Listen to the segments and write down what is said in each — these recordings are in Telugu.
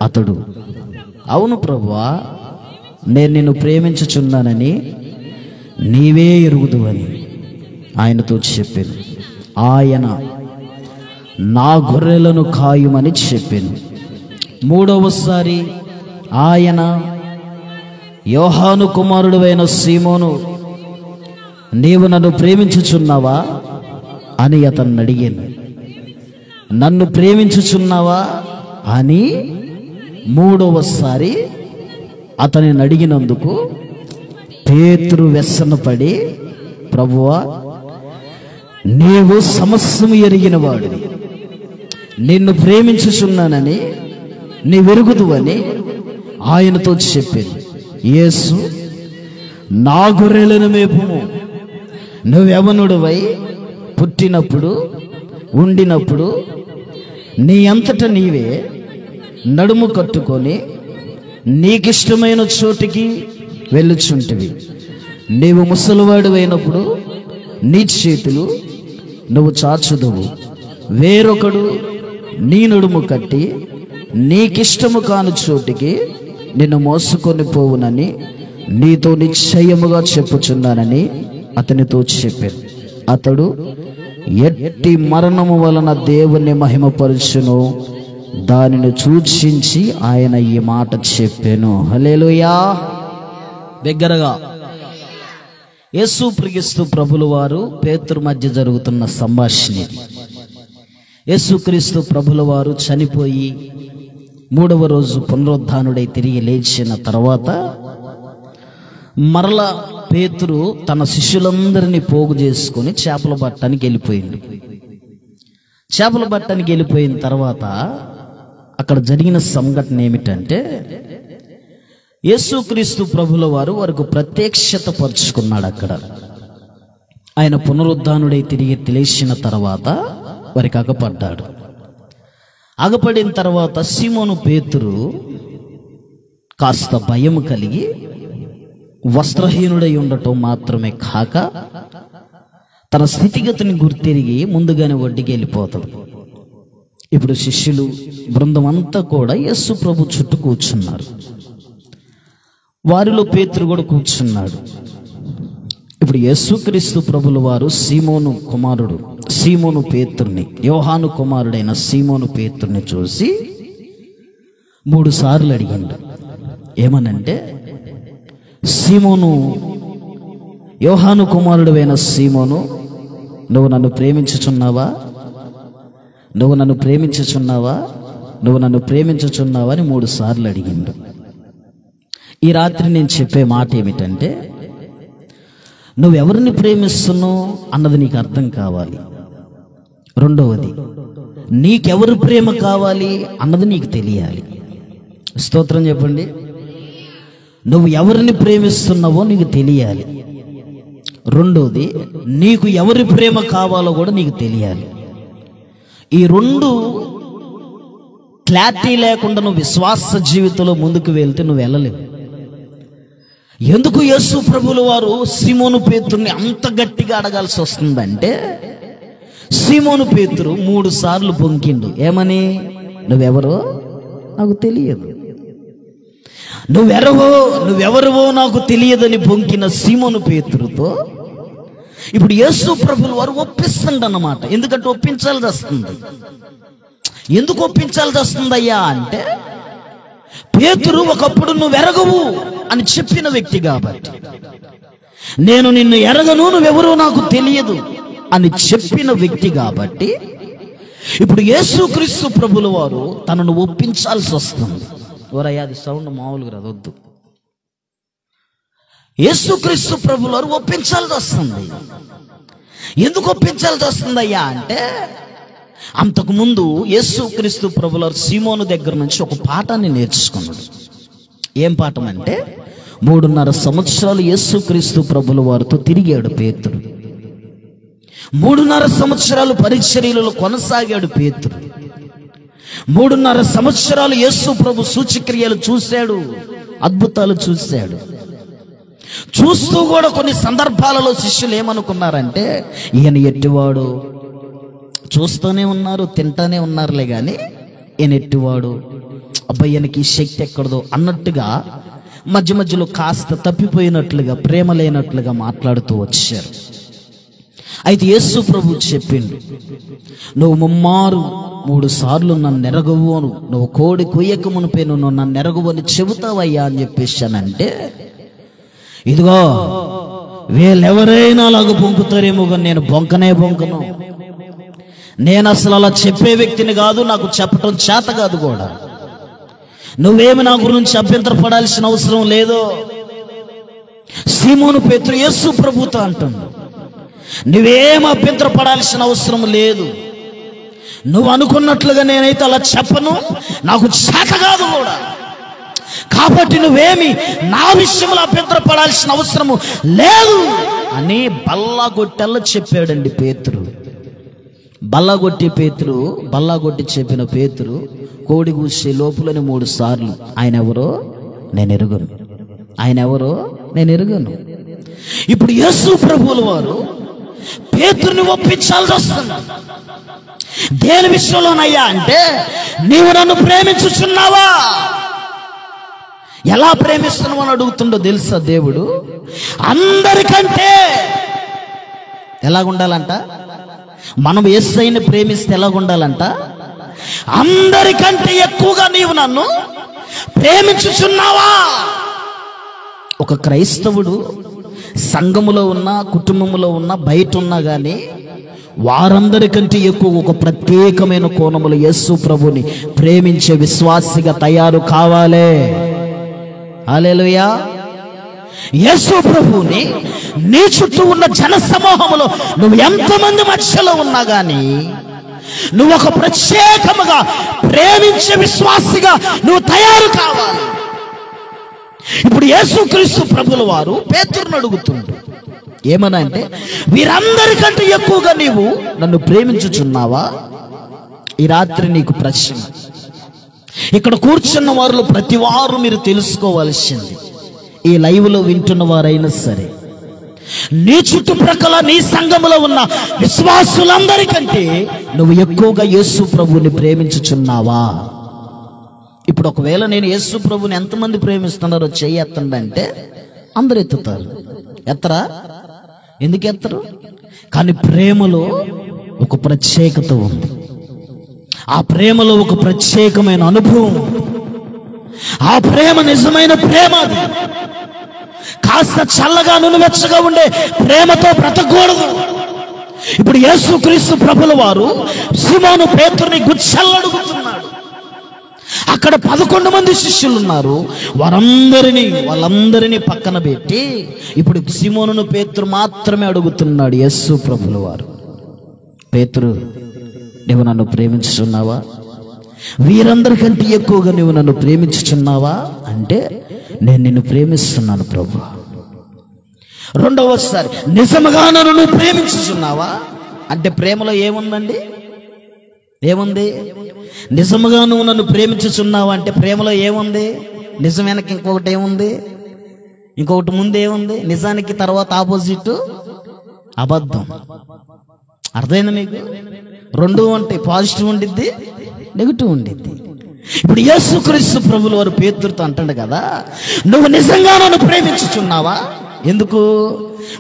అతడు, అవును ప్రభువా, నేను నిన్ను ప్రేమించుచున్నానని నీవే ఎరుగుదువని ఆయనతో చెప్పాను. ఆయన నా గొర్రెలను కాయుమని చెప్పాను. మూడవసారి ఆయన, యోహాను కుమారుడైన సీమోను, నీవు నన్ను ప్రేమించుచున్నావా అని అతన్ని అడిగాను. నన్ను ప్రేమించుచున్నావా అని మూడవసారి అతనిని అడిగినందుకు పేతురు వ్యసనపడి, ప్రభువా, నీవు సమస్తము ఎరిగినవాడు, నిన్ను ప్రేమించుచున్నానని నీవెరుగుదువని ఆయనతో చెప్పాను. యేసు, నా గొర్రెలను మేపుము, నువ్వెవనుడివై పుట్టినప్పుడు ఉండినప్పుడు నీ అంతట నీవే నడుము కట్టుకొని నీకిష్టమైన చోటికి వెళ్ళుచుంటివి. నీవు ముసలివాడు అయినప్పుడు నీ చేతులు నువ్వు చాచుదువు, వేరొకడు నీ నడుము కట్టి నీకిష్టము కాని చోటికి నిన్ను మోసుకొని పోవునని నీతో నిశ్చయముగా చెప్పుచున్నానని అతనితో చెప్పాను. అతడు ఎట్టి మరణము వలన దేవుని మహిమపరచును దానిని సూచించి ఆయన ఈ మాట చెప్పాను. హల్లెలూయా. దగ్గరగా యేసుక్రీస్తు ప్రభుల వారు పేతురు మధ్య జరుగుతున్న సంభాషణ. యేసుక్రీస్తు ప్రభుల వారు చనిపోయి మూడవ రోజు పునరుద్ధానుడై తిరిగి లేచిన తర్వాత మరలా పేతురు తన శిష్యులందరినీ పోగు చేసుకొని చేపలు పట్టడానికి వెళ్ళిపోయింది. చేపలు పట్టడానికి వెళ్ళిపోయిన తర్వాత అక్కడ జరిగిన సంఘటన ఏమిటంటే, యేసుక్రీస్తు ప్రభుల వారు వారికి ప్రత్యక్షత పరుచుకున్నాడు. అక్కడ ఆయన పునరుద్ధానుడై తిరిగి లేచిన తర్వాత వారికి అగపడ్డాడు. అగపడిన తర్వాత సీమోను పేతురు కాస్త భయం కలిగి వస్త్రహీనుడై ఉండటం మాత్రమే కాక తన స్థితిగతిని గుర్తిరిగి ముందుగానే ఒడ్డుకి వెళ్ళిపోతాడు. ఇప్పుడు శిష్యులు బృందం అంతా కూడా యేసు ప్రభు చుట్టూ కూర్చున్నారు. వారిలో పేతురు కూడా కూర్చున్నాడు. ఇప్పుడు యేసుక్రీస్తు ప్రభుల వారు సీమోను కుమారుడు సీమోను పేతుర్ని, యోహాను కుమారుడైన సీమోను పేతుర్ని చూసి 3 సార్లు అడిగాడు. ఏమనంటే, సీమోను, యోహాను కుమారుడైన సీమోను, నువ్వు నన్ను ప్రేమించుచున్నావా? నువ్వు నన్ను ప్రేమించుచున్నావా? నువ్వు నన్ను ప్రేమించుచున్నావా అని 3 సార్లు అడిగిండు. ఈ రాత్రి నేను చెప్పే మాట ఏమిటంటే, నువ్వెవరిని ప్రేమిస్తున్నావు అన్నది నీకు అర్థం కావాలి. రెండవది, నీకెవరు ప్రేమ కావాలి అన్నది నీకు తెలియాలి. స్తోత్రం చెప్పండి. నువ్వు ఎవరిని ప్రేమిస్తున్నావో నీకు తెలియాలి. రెండోది, నీకు ఎవరి ప్రేమ కావాలో కూడా నీకు తెలియాలి. ఈ 2 క్లారిటీ లేకుండా నువ్వు విశ్వాస జీవితంలో ముందుకు వెళ్తే నువ్వు వెళ్ళలేవు. ఎందుకు యేసు ప్రభుల వారు సీమోను పేతురుని అంత గట్టిగా అడగాల్సి వస్తుందంటే, సీమోను పేతురు 3 సార్లు బొంకిండు. ఏమని? నువ్వెవరో నాకు తెలియదు, నువ్వెవరవో నాకు తెలియదని బొంకిన సీమోను పేతురుతో ఇప్పుడు యేసు ప్రభుల వారు ఒప్పిస్తుండ అన్నమాట. ఎందుకంటే ఒప్పించాల్సి వస్తుంది. ఎందుకు ఒప్పించాల్సి వస్తుందయ్యా అంటే, పేతురు ఒకప్పుడు నువ్వు ఎరగవు అని చెప్పిన వ్యక్తి కాబట్టి, నేను నిన్ను ఎరగను, నువ్వెవరో నాకు తెలియదు అని చెప్పిన వ్యక్తి కాబట్టి, ఇప్పుడు యేసుక్రీస్తు ప్రభుల వారు తనను ఒప్పించాల్సి వస్తుంది. ఓరయ్యా, అది సౌండ్ మామూలుగా రాదొద్దు. యేసుక్రీస్తు ప్రభుల వారు ఒప్పించాల్సి వస్తుంది. ఎందుకు ఒప్పించాల్సి వస్తుందయ్యా అంటే, అంతకుముందు యేసుక్రీస్తు ప్రభుల వారు సీమోను దగ్గర నుంచి ఒక పాఠాన్ని నేర్చుకున్నాడు. ఏం పాఠం అంటే, 3.5 సంవత్సరాలు యేసుక్రీస్తు ప్రభుల వారితో తిరిగాడు పేతురు. 3.5 సంవత్సరాలు పరిచర్యలలో కొనసాగాడు పేతురు. 3.5 సంవత్సరాలు యేసు ప్రభు సూచక్రియలు చూశాడు, అద్భుతాలు చూశాడు. చూస్తూ కూడా కొన్ని సందర్భాలలో శిష్యులు ఏమనుకున్నారంటే, ఈయన ఎట్టివాడు, చూస్తూనే ఉన్నారు, తింటానే ఉన్నారులే కానీ ఈయన ఎట్టివాడు, అబ్బాయికి ఈ శక్తి ఎక్కడదో అన్నట్టుగా మధ్య మధ్యలో కాస్త తప్పిపోయినట్లుగా, ప్రేమ లేనట్లుగా మాట్లాడుతూ వచ్చారు. అయితే యేసు ప్రభు చెప్పిండు, నువ్వు 3 సార్లు నన్ను ఎరగవు, నువ్వు కోడి కొయ్యక మునిపే నువ్వు నన్ను ఎరగవు అని చెబుతావయ్యా అని చెప్పేశానంటే, ఇదిగో వీళ్ళెవరైనా అలాగ బొంకుతారేమో కానీ నేను బొంకను. నేను అసలు అలా చెప్పే వ్యక్తిని కాదు, నాకు చెప్పటం చేత కాదు కూడా. నువ్వేమి నా గురించి అభ్యంతరపడాల్సిన అవసరం లేదు. సీమోను పేతురు యేసు ప్రభుతో అంటాడు, నువ్వేం అభ్యంతరపడాల్సిన అవసరం లేదు. నువ్వు అనుకున్నట్లుగా నేనైతే అలా చెప్పను, నాకు చేత కాదు కూడా. కాబట్టి నువ్వేమి నా విషయంలో అభ్యంతరపడాల్సిన అవసరము లేదు అని బల్లగొట్టెల్లో చెప్పాడండి పేతురు. బల్లగొట్టి చెప్పిన పేతురు కోడి కూసే లోపులని 3 సార్లు ఆయన ఎవరో నేను ఎరుగను. ఇప్పుడు యేసు ప్రభువుల వారు పేతురుని ఒప్పించాల్సి వస్తుంది. దేని విషయంలోనయ్యా అంటే, నీవు నన్ను ప్రేమించుచున్నావా? ఎలా ప్రేమిస్తున్నావు అని అడుగుతుండో తెలుసా దేవుడు? అందరికంటే ఎలాగుండాలంట? మనం యేసయ్యని ప్రేమిస్తే ఎలాగుండాలంట? అందరికంటే ఎక్కువగా నీవు నన్ను ప్రేమించుచున్నావా? ఒక క్రైస్తవుడు సంఘములో ఉన్నా, కుటుంబంలో ఉన్నా, బయట ఉన్నా కానీ వారందరికంటే ఎక్కువ ఒక ప్రత్యేకమైన కోణములో యేసు ప్రభుని ప్రేమించే విశ్వాసిగా తయారు కావాలే. హల్లెలూయా. యేసు ప్రభుని నీ చుట్టూ ఉన్న జన సమూహంలో నువ్వు ఎంతమంది మధ్యలో ఉన్నా గానీ నువ్వు ఒక ప్రత్యేకముగా ప్రేమించే విశ్వాసిగా నువ్వు తయారు కావాలి. ఇప్పుడు యేసుక్రీస్తు ప్రభుల వారు పేతురుని అడుగుతుండు, ఏమన్నా అంటే, వీరందరికంటే ఎక్కువగా నీవు నన్ను ప్రేమించుచున్నావా? ఈ రాత్రి నీకు ప్రశ్న. ఇక్కడ కూర్చున్న వారిలో ప్రతి వారు మీరు తెలుసుకోవాల్సింది, ఈ లైవ్లో వింటున్న వారైనా సరే, నీ చుట్టుప్రక్కల నీ సంఘములో ఉన్న విశ్వాసులందరికంటే నువ్వు ఎక్కువగా యేసు ప్రభుని ప్రేమించుచున్నావా? ఇప్పుడు ఒకవేళ నేను యేసు ప్రభుని ఎంతమంది ప్రేమిస్తున్నారో చెయ్యి ఎత్తండి అంటే అందరు ఎత్తుతారు. ఎత్తరా? ఎందుకు ఎత్తరు? కానీ ప్రేమలో ఒక ప్రత్యేకత ఉంది. ఆ ప్రేమలో ఒక ప్రత్యేకమైన అనుభవం. ఆ ప్రేమ నిజమైన ప్రేమ. అది కాస్త చల్లగా నునువెచ్చగా ఉండే ప్రేమతో బ్రతకూడదు. ఇప్పుడు యేసుక్రీస్తు ప్రభుల వారు సీమోను పేతురుని గుచ్చెల్లడుగుతున్నాడు. అక్కడ 11 మంది శిష్యులు ఉన్నారు. వాళ్ళందరినీ పక్కన పెట్టి ఇప్పుడు సీమోనును పేతురు మాత్రమే అడుగుతున్నాడు యేసు ప్రభుల వారు, పేతురు, నువ్వు నన్ను ప్రేమించుచున్నావా? వీరందరికంటే ఎక్కువగా నువ్వు నన్ను ప్రేమించుచున్నావా అంటే, నేను నిన్ను ప్రేమిస్తున్నాను ప్రభు. రెండవసారి, నిజముగా నన్ను నువ్వు ప్రేమించుచున్నావా అంటే, ప్రేమలో ఏముందండి? ఏముంది? నిజముగా నువ్వు నన్ను ప్రేమించుచున్నావా అంటే ప్రేమలో ఏముంది? నిజం వెనక ఇంకొకటి ఏముంది? ఇంకొకటి ముందు ఏముంది? నిజానికి తర్వాత ఆపోజిట్ అబద్ధం. అర్థమైంది మీకు? 2 ఉంటాయి, పాజిటివ్ ఉండిద్ది, నెగిటివ్ ఉండిద్ది. ఇప్పుడు యేసుక్రీస్తు ప్రభుల వారు పేతురుతో అంటాడు కదా, నువ్వు నిజంగా నన్ను ప్రేమించుచున్నావా? ఎందుకు?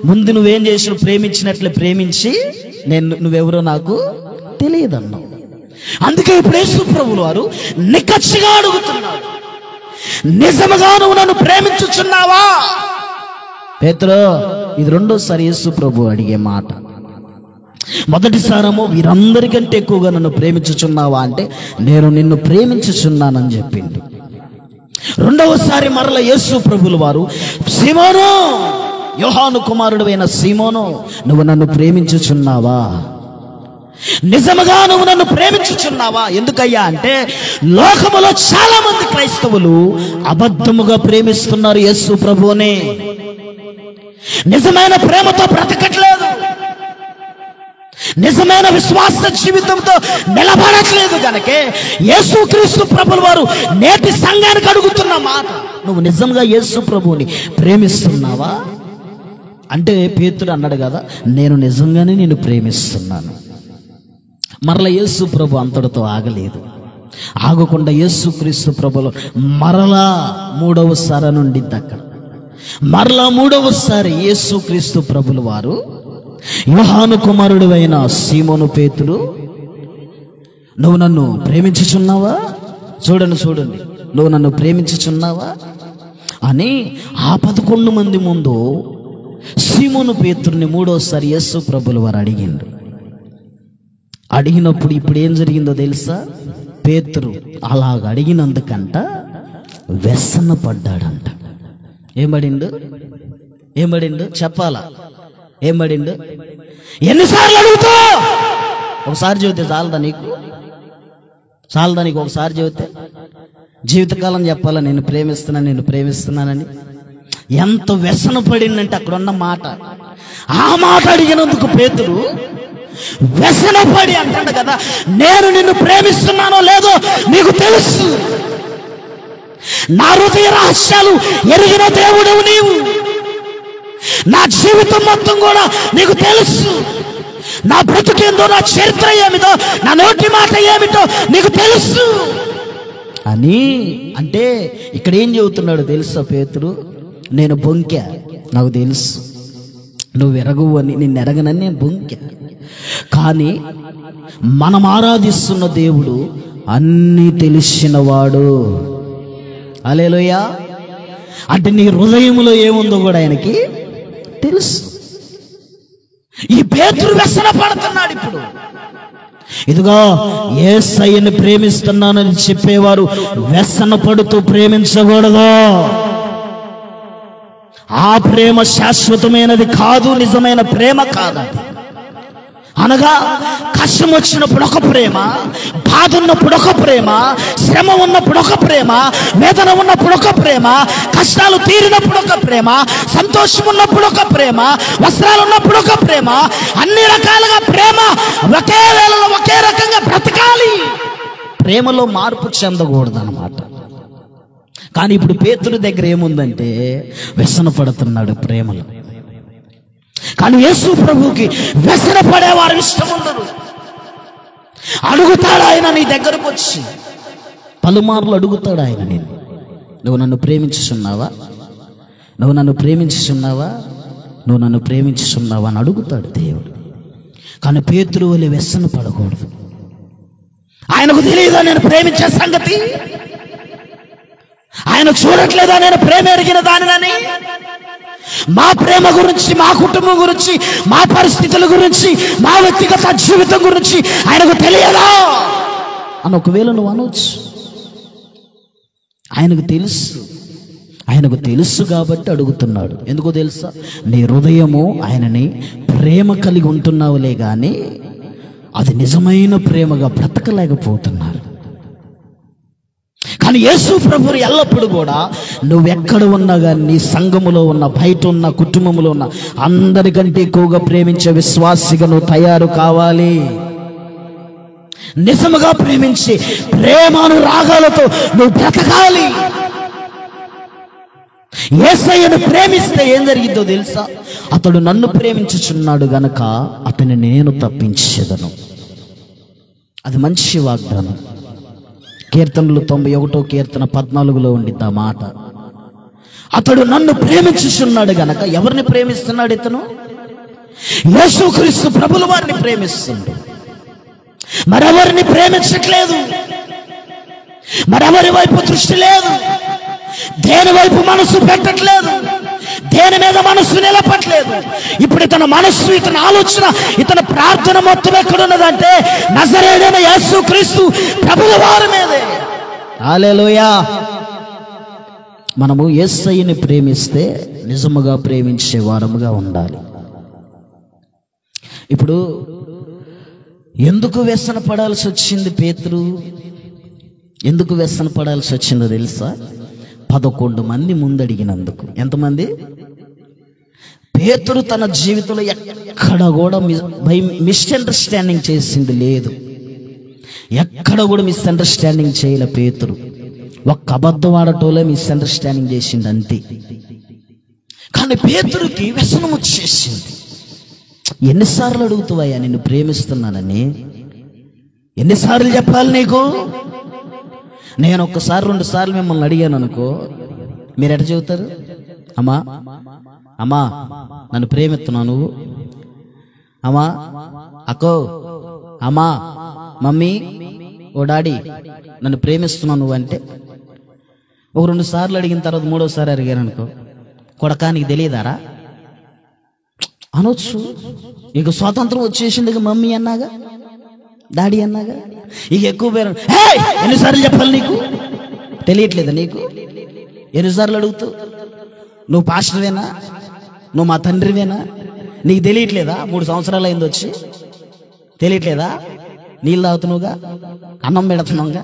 ముందు నువ్వేం చేసి ప్రేమించినట్లే ప్రేమించి నువ్వెవరో నాకు తెలియదన్నావు. అందుకే ఇప్పుడు యేసు ప్రభుల వారు నిక్కచ్చిగా అడుగుతున్నాడు, నిజముగా నువ్వు నన్ను ప్రేమించుచున్నావా? పేతురు, ఇది 2వసారి యేసు ప్రభు అడిగే మాట. మొదటిసారేమో వీరందరికంటే ఎక్కువగా నన్ను ప్రేమించుచున్నావా అంటే, నేను నిన్ను ప్రేమించుచున్నానని చెప్పిండు. 2వసారి మరల యేసు ప్రభుల వారు, సీమోను, యోహాను కుమారుడైన సీమోను, నువ్వు నన్ను ప్రేమించుచున్నావా? నిజముగా నువ్వు నన్ను ప్రేమించుచున్నావా? ఎందుకయ్యా అంటే, లోకములో చాలా మంది క్రైస్తవులు అబద్ధముగా ప్రేమిస్తున్నారు యేసు ప్రభువుని. నిజమైన ప్రేమతో బ్రతకట్లేదు, నిజమైన విశ్వాస జీవితంతో నిలబడట్లేదు. కనుకే యేసుక్రీస్తు ప్రభుల వారు నేటి సంఘానికి అడుగుతున్న మాట, నువ్వు నిజంగా యేసు ప్రభువుని ప్రేమిస్తున్నావా అంటే, పేతురు అన్నాడు కదా, నేను నిజంగానే నిన్ను ప్రేమిస్తున్నాను. మరల యేసు ప్రభు అంతటితో ఆగలేదు. ఆగకుండా యేసుక్రీస్తు ప్రభులు మరలా మూడవసారి అని ఉండిద్ది అక్కడ. మరలా మూడవసారి యేసుక్రీస్తు ప్రభులు వారు యోహాను కుమారుడు అయిన సీమోను పేతురు, నువ్వు నన్ను ప్రేమించుచున్నావా? చూడండి, నువ్వు నన్ను ప్రేమించుచున్నావా అని ఆ 11 మంది ముందు సీమోను పేతురుని మూడోసారి యేసు ప్రభులు వారు అడిగిండ్రు. అడిగినప్పుడు ఇప్పుడు ఏం జరిగిందో తెలుసా? పేతురు అలాగ అడిగినందుకంట వ్యసన పడ్డాడంట. ఏం పడిండు చెప్పాలా? ఏం పడిండు? ఎన్నిసార్లు అడుగుతావు? ఒకసారి చెబితే చాలదా నీకు? ఒకసారి చెబితే జీవితకాలం చెప్పాలా నేను ప్రేమిస్తున్నానని? ఎంత వ్యసన పడిందంటే అక్కడ ఉన్న మాట, ఆ మాట అడిగినందుకు పేతురు వ్యసన పడి అంటాడు కదా, నేను నిన్ను ప్రేమిస్తున్నానో లేదో నీకు తెలుసు, నా హృదయ రహస్యాలు ఎరిగిన దేవుడవు నీవు, నా జీవితం మొత్తం కూడా నీకు తెలుసు, నా బ్రతుకేందో, నా చరిత్ర ఏమిటో, నా నోటి మాట ఏమిటో నీకు తెలుసు అని అంటే ఇక్కడ ఏం చెబుతున్నాడు తెలుసా పేతురు? నేను బొంకా, నాకు తెలుసు నువ్వు ఎరగవు అని, నిన్ను ఎరగనని నేను బొంకా. కానీ మనం ఆరాధిస్తున్న దేవుడు అన్నీ తెలిసినవాడు. హల్లెలూయా. అంటే నీ హృదయంలో ఏముందో కూడా ఆయనకి తెలుసు. ఈ పేతురు వ్యసన పడుతున్నాడు. ఇప్పుడు ఇదిగో యేసయ్యని ప్రేమిస్తున్నానని చెప్పేవారు వ్యసన పడుతూ ప్రేమించకూడదు. ఆ ప్రేమ శాశ్వతమైనది కాదు, నిజమైన ప్రేమ కాదు. అనగా కష్టం వచ్చినప్పుడు ఒక ప్రేమ, బాధ ఉన్నప్పుడు ఒక ప్రేమ, శ్రమ ఉన్నప్పుడు ఒక ప్రేమ, వేదన ఉన్నప్పుడు ఒక ప్రేమ, కష్టాలు తీరినప్పుడు ఒక ప్రేమ, సంతోషం ఉన్నప్పుడు ఒక ప్రేమ, వస్త్రాలు ఉన్నప్పుడు ఒక ప్రేమ, అన్ని రకాలుగా ప్రేమ ఒకే వేళలో ఒకే రకంగా బ్రతకాలి. ప్రేమలో మార్పు చెందకూడదు అన్నమాట. కానీ ఇప్పుడు పేతురు దగ్గర ఏముందంటే వ్యసన పడుతున్నాడు ప్రేమలో. కానీ యేసు ప్రభువుకి వ్యసన పడేవారు ఇష్టం ఉండదు. అడుగుతాడు ఆయన నీ దగ్గరకు వచ్చి, పలుమార్లు అడుగుతాడు ఆయన, నువ్వు నన్ను ప్రేమించుచున్నావా అని అడుగుతాడు దేవుడు. కానీ పేతురు వలె వ్యసన పడకూడదు. ఆయనకు తెలియదా నేను ప్రేమించే సంగతి? ఆయన చూడట్లేదా నేను ప్రేమ ఎరిగిన దానిని? మా ప్రేమ గురించి, మా కుటుంబం గురించి, మా పరిస్థితుల గురించి, మా వ్యక్తిగత జీవితం గురించి ఆయనకు తెలియదా అని ఒకవేళ నువ్వు అనవచ్చు. ఆయనకు తెలుసు కాబట్టి అడుగుతున్నాడు. ఎందుకో తెలుసా? నీ హృదయము ఆయనని ప్రేమ కలిగి ఉంటున్నావులే కానీ అది నిజమైన ప్రేమగా బ్రతకలేకపోతున్నారు. కానీ యేసు ప్రభువు ఎల్లప్పుడూ కూడా నువ్వెక్కడ ఉన్నా కానీ, నీ సంఘములో ఉన్న, బయట ఉన్న, కుటుంబంలో ఉన్న అందరికంటే ఎక్కువగా ప్రేమించే విశ్వాసిగా నువ్వు తయారు కావాలి. నిజముగా ప్రేమించి ప్రేమానురాగాలతో నువ్వు బ్రతకాలి. యేసయ్యను ప్రేమిస్తే ఏం జరిగిందో తెలుసా? అతడు నన్ను ప్రేమించుచున్నాడు గనక అతన్ని నేను తప్పించేదను. అది మంచి వాగ్దానం. కీర్తనలు 91వ కీర్తన 14లో ఉండిద్ది ఆ మాట. అతడు నన్ను ప్రేమించుచున్నాడు గనక. ఎవరిని ప్రేమిస్తున్నాడు ఇతను? యేసుక్రీస్తు ప్రభుల వారిని ప్రేమిస్తున్నాడు. మరెవరిని ప్రేమించట్లేదు. మరెవరి వైపు దృష్టి లేదు. దేని వైపు మనసు పెట్టట్లేదు. దేని మీద మనసు నిలపట్లేదు. ఇప్పుడు ఇతని మనస్సు, ఇతని ఆలోచన, ఇతని ప్రార్థన మొత్తం ఎక్కడున్నదంటే నజరేయుడైన యేసుక్రీస్తు ప్రభుల వారి మీదే. హల్లెలూయా. మనము యేసయ్యని ప్రేమిస్తే నిజముగా ప్రేమించే వారముగా ఉండాలి. ఇప్పుడు ఎందుకు వ్యసన పడాల్సి వచ్చింది పేతురు? ఎందుకు వ్యసన పడాల్సి వచ్చిందో తెలుసా? 11 మంది ముందడిగినందుకు. ఎంతమంది? పేతురు తన జీవితంలో ఎక్కడ కూడా మిస్అండర్స్టాండింగ్ చేసింది లేదు. ఎక్కడ కూడా మిస్అండర్స్టాండింగ్ చేయలే పేతురు. ఒక్క అబద్ధం ఆడటంలో మిస్అండర్స్టాండింగ్ చేసింది అంతే. కానీ పేతురుకి వ్యసనం వచ్చేసింది. ఎన్నిసార్లు అడుగుతావయ్యా నిన్ను ప్రేమిస్తున్నానని? ఎన్నిసార్లు చెప్పాలి నీకు? నేను ఒక్కసారి 2 సార్లు మిమ్మల్ని అడిగాను అనుకో, మీరు ఎట చెబుతారు? అమ్మా అమ్మా నన్ను ప్రేమిస్తున్నావు నువ్వు, అమ్మా అక్కో, అమ్మా మమ్మీ ఓ డాడీ నన్ను ప్రేమిస్తున్నావు నువ్వు అంటే, ఒక 2 సార్లు అడిగిన తర్వాత 3వసారి అడిగాను అనుకో, కొడకా నీకు తెలియదారా అనొచ్చు. ఇక స్వాతంత్రం వచ్చేసింది, మమ్మీ అన్నాగా డాడీ అన్నాగా, ఇక ఎక్కువ పేరు ఎన్నిసార్లు చెప్పాలి నీకు? తెలియట్లేదా నీకు? ఎన్నిసార్లు అడుగుతావు? నువ్వు పాస్టర్వేనా? నువ్వు మా తండ్రివేనా? నీకు తెలియట్లేదా? 3 సంవత్సరాలు అయింది వచ్చి, తెలియట్లేదా? నీళ్ళు తాగుతున్నావుగా, అన్నం పెడుతున్నావుగా,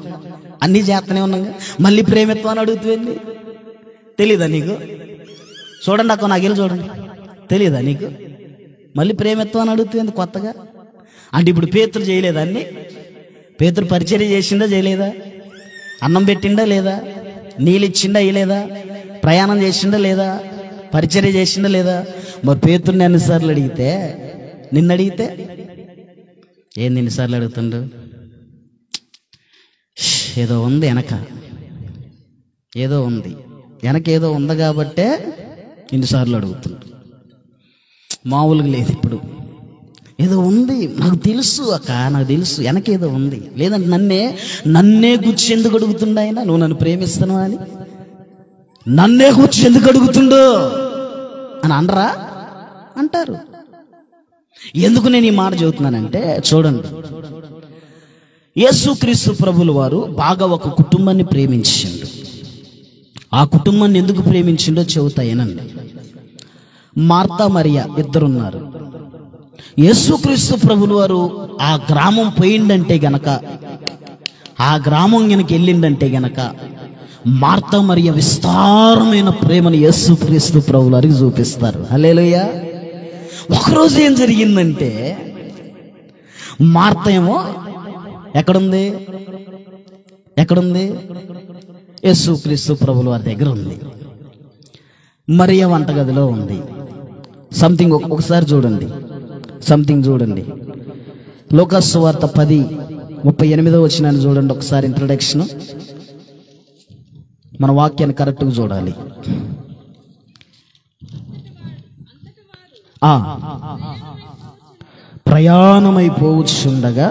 అన్నీ చేస్తూనే ఉన్నాగా, మళ్ళీ ప్రేమిత్వం అని అడుగుతుంది. తెలీదా నీకు? చూడండి అక్క, నాకు వెళ్ళి చూడండి, తెలీదా నీకు? మళ్ళీ ప్రేమిత్వం అని అడుగుతుంది కొత్తగా. అంటే ఇప్పుడు పేతురు చేయలేదా అన్ని? పేతురు పరిచర్య చేసిందా చేయలేదా? అన్నం పెట్టిండా లేదా? నీళ్ళు ఇచ్చిండా ఇయ్యలేదా? ప్రయాణం చేసిండా లేదా? పరిచర్య చేసిండా లేదా? మరి పేతుర్ని ఎన్నిసార్లు అడిగితే, నిన్ను అడిగితే ఏంది ఎన్నిసార్లు అడుగుతుండు? ఏదో ఉంది వెనక, ఏదో ఉంది వెనక, ఏదో ఉంది కాబట్టే ఇన్నిసార్లు అడుగుతుండు. మామూలుగా లేదు. ఇప్పుడు ఏదో ఉంది, నాకు తెలుసు అక్క, నాకు తెలుసు వెనక ఏదో ఉంది. లేదంటే నన్నే గుచ్చి ఎందుకు అడుగుతుండ ఆయన? నువ్వు నన్ను ప్రేమిస్తున్నావా అని నన్నే గుచ్చి ఎందుకు అడుగుతుండో అని అనరా? అంటారు. ఎందుకు నేను ఈ మాట చెబుతున్నానంటే, చూడండి, యేసుక్రీస్తు ప్రభుల వారు బాగా ఒక కుటుంబాన్ని ప్రేమించిండు. ఆ కుటుంబాన్ని ఎందుకు ప్రేమించిండో చెబుతాయనండి. మార్తా మరియా ఇద్దరున్నారు. యేసుక్రీస్తు ప్రభుల వారు ఆ గ్రామం పోయిందంటే గనక, ఆ గ్రామం గనక వెళ్ళిందంటే గనక, మార్తా మరియా విస్తారమైన ప్రేమను యేసుక్రీస్తు ప్రభుల వారికి చూపిస్తారు. హల్లెలూయా. ఒకరోజు ఏం జరిగిందంటే, మార్త ఏమో ఎక్కడుంది? యేసుక్రీస్తు ప్రభుల వారి దగ్గర ఉంది. మరియా వంటగదిలో ఉంది. సంథింగ్ ఒకసారి చూడండి, చూడండి. లూకాసు సువార్త 10:38 వచనాన్ని చూడండి ఒకసారి. ఇంట్రడక్షన్, మన వాక్యాన్ని కరెక్ట్గా చూడాలి. ప్రయాణమైపోవచ్చుండగా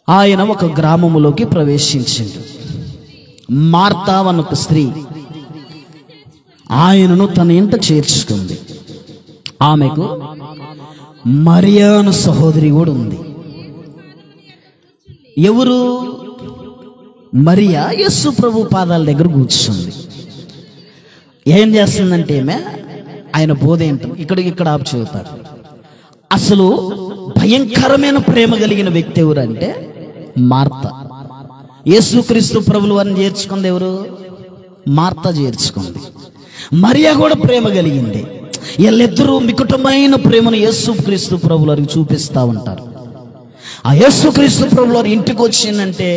ఆయన ఒక గ్రామములోకి ప్రవేశించింది. మార్తా అన్న ఒక స్త్రీ ఆయనను తన ఇంట చేర్చుకుంది. ఆమెకు మరియా అను సహోదరి కూడా ఉంది. ఎవరు? మరియా యేసు ప్రభు పాదాల దగ్గర కూర్చుంది. ఏం చేస్తుందంటే ఆయన బోధ ఏంటో ఇక్కడ ఆపు చెబుతారు. అసలు భయంకరమైన ప్రేమ కలిగిన వ్యక్తి ఎవరంటే మార్తా. యేసుక్రీస్తు ప్రభుల వారిని చేర్చుకుంది ఎవరు? మార్తా చేర్చుకుంది. మరియా కూడా ప్రేమ కలిగింది. వీళ్ళిద్దరూ మికుటమైన ప్రేమను యేసుక్రీస్తు ప్రభుల వారికి చూపిస్తూ ఉంటారు. ఆ యేసుక్రీస్తు ప్రభుల వారి ఇంటికి వచ్చిందంటే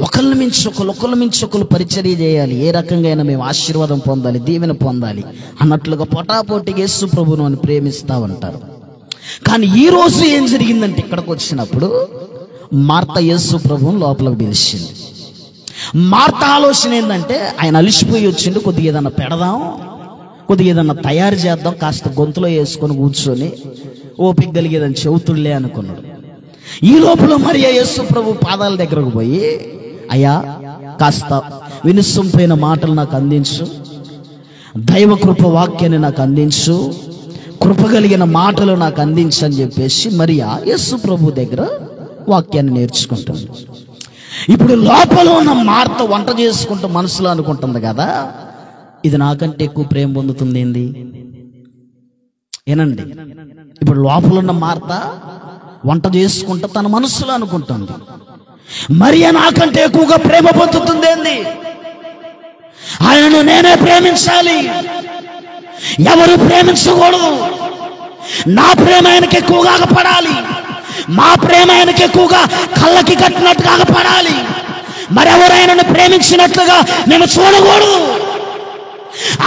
ఒకళ్ళ మించి ఒకళ్ళు పరిచర్య చేయాలి. ఏ రకంగా అయినా మేము ఆశీర్వాదం పొందాలి, దీవెన పొందాలి అన్నట్లుగా పొటాపోటీగా యేసు ప్రభువును అని ప్రేమిస్తూ ఉంటారు. కానీ ఈ రోజు ఏం జరిగిందంటే, ఇక్కడికి వచ్చినప్పుడు మార్తా యేసు ప్రభువును లోపలికి పిలిచింది. మార్తా ఆలోచన ఏంటంటే, ఆయన అలిసిపోయి వచ్చిండు, కొద్దిగా ఏదన్నా పెడదాం, కొద్దిగా ఏదన్నా తయారు చేద్దాం, కాస్త గొంతులో వేసుకొని కూర్చొని ఓపిక కలిగేదని చెబుతుళ్ళే అనుకున్నాడు. ఈ లోపల మరియా యేసు ప్రభు పాదాల దగ్గరకు పోయి, అయ్యా కాస్త వినుసొంపైన మాటలు నాకు అందించు, దైవ కృప వాక్యాన్ని నాకు అందించు, కృప కలిగిన మాటలు నాకు అందించు అని చెప్పేసి మరియా యేసు ప్రభు దగ్గర వాక్యాన్ని నేర్చుకుంటుంది. ఇప్పుడు లోపల ఉన్న మార్త వంట చేసుకుంటూ మనసులో అనుకుంటుంది కదా, ఇది నాకంటే ఎక్కువ ప్రేమ పొందుతుంది ఏంది? ఏనండి, ఇప్పుడు లోపల ఉన్న మార్త వంట చేసుకుంటూ తన మనసులో అనుకుంటుంది, మరియా నాకంటే ఎక్కువగా ప్రేమ పొందుతుంది ఏంది? ఆయనను నేనే ప్రేమించాలి, ఎవరు ప్రేమించకూడదు. నా ప్రేమ ఆయనకి ఎక్కువగా పడాలి, మా ప్రేమ ఆయనకి ఎక్కువగా కళ్ళకి కట్టినట్టుగా పడాలి. మరెవరైనా ప్రేమించినట్లుగా మేము చూడకూడదు.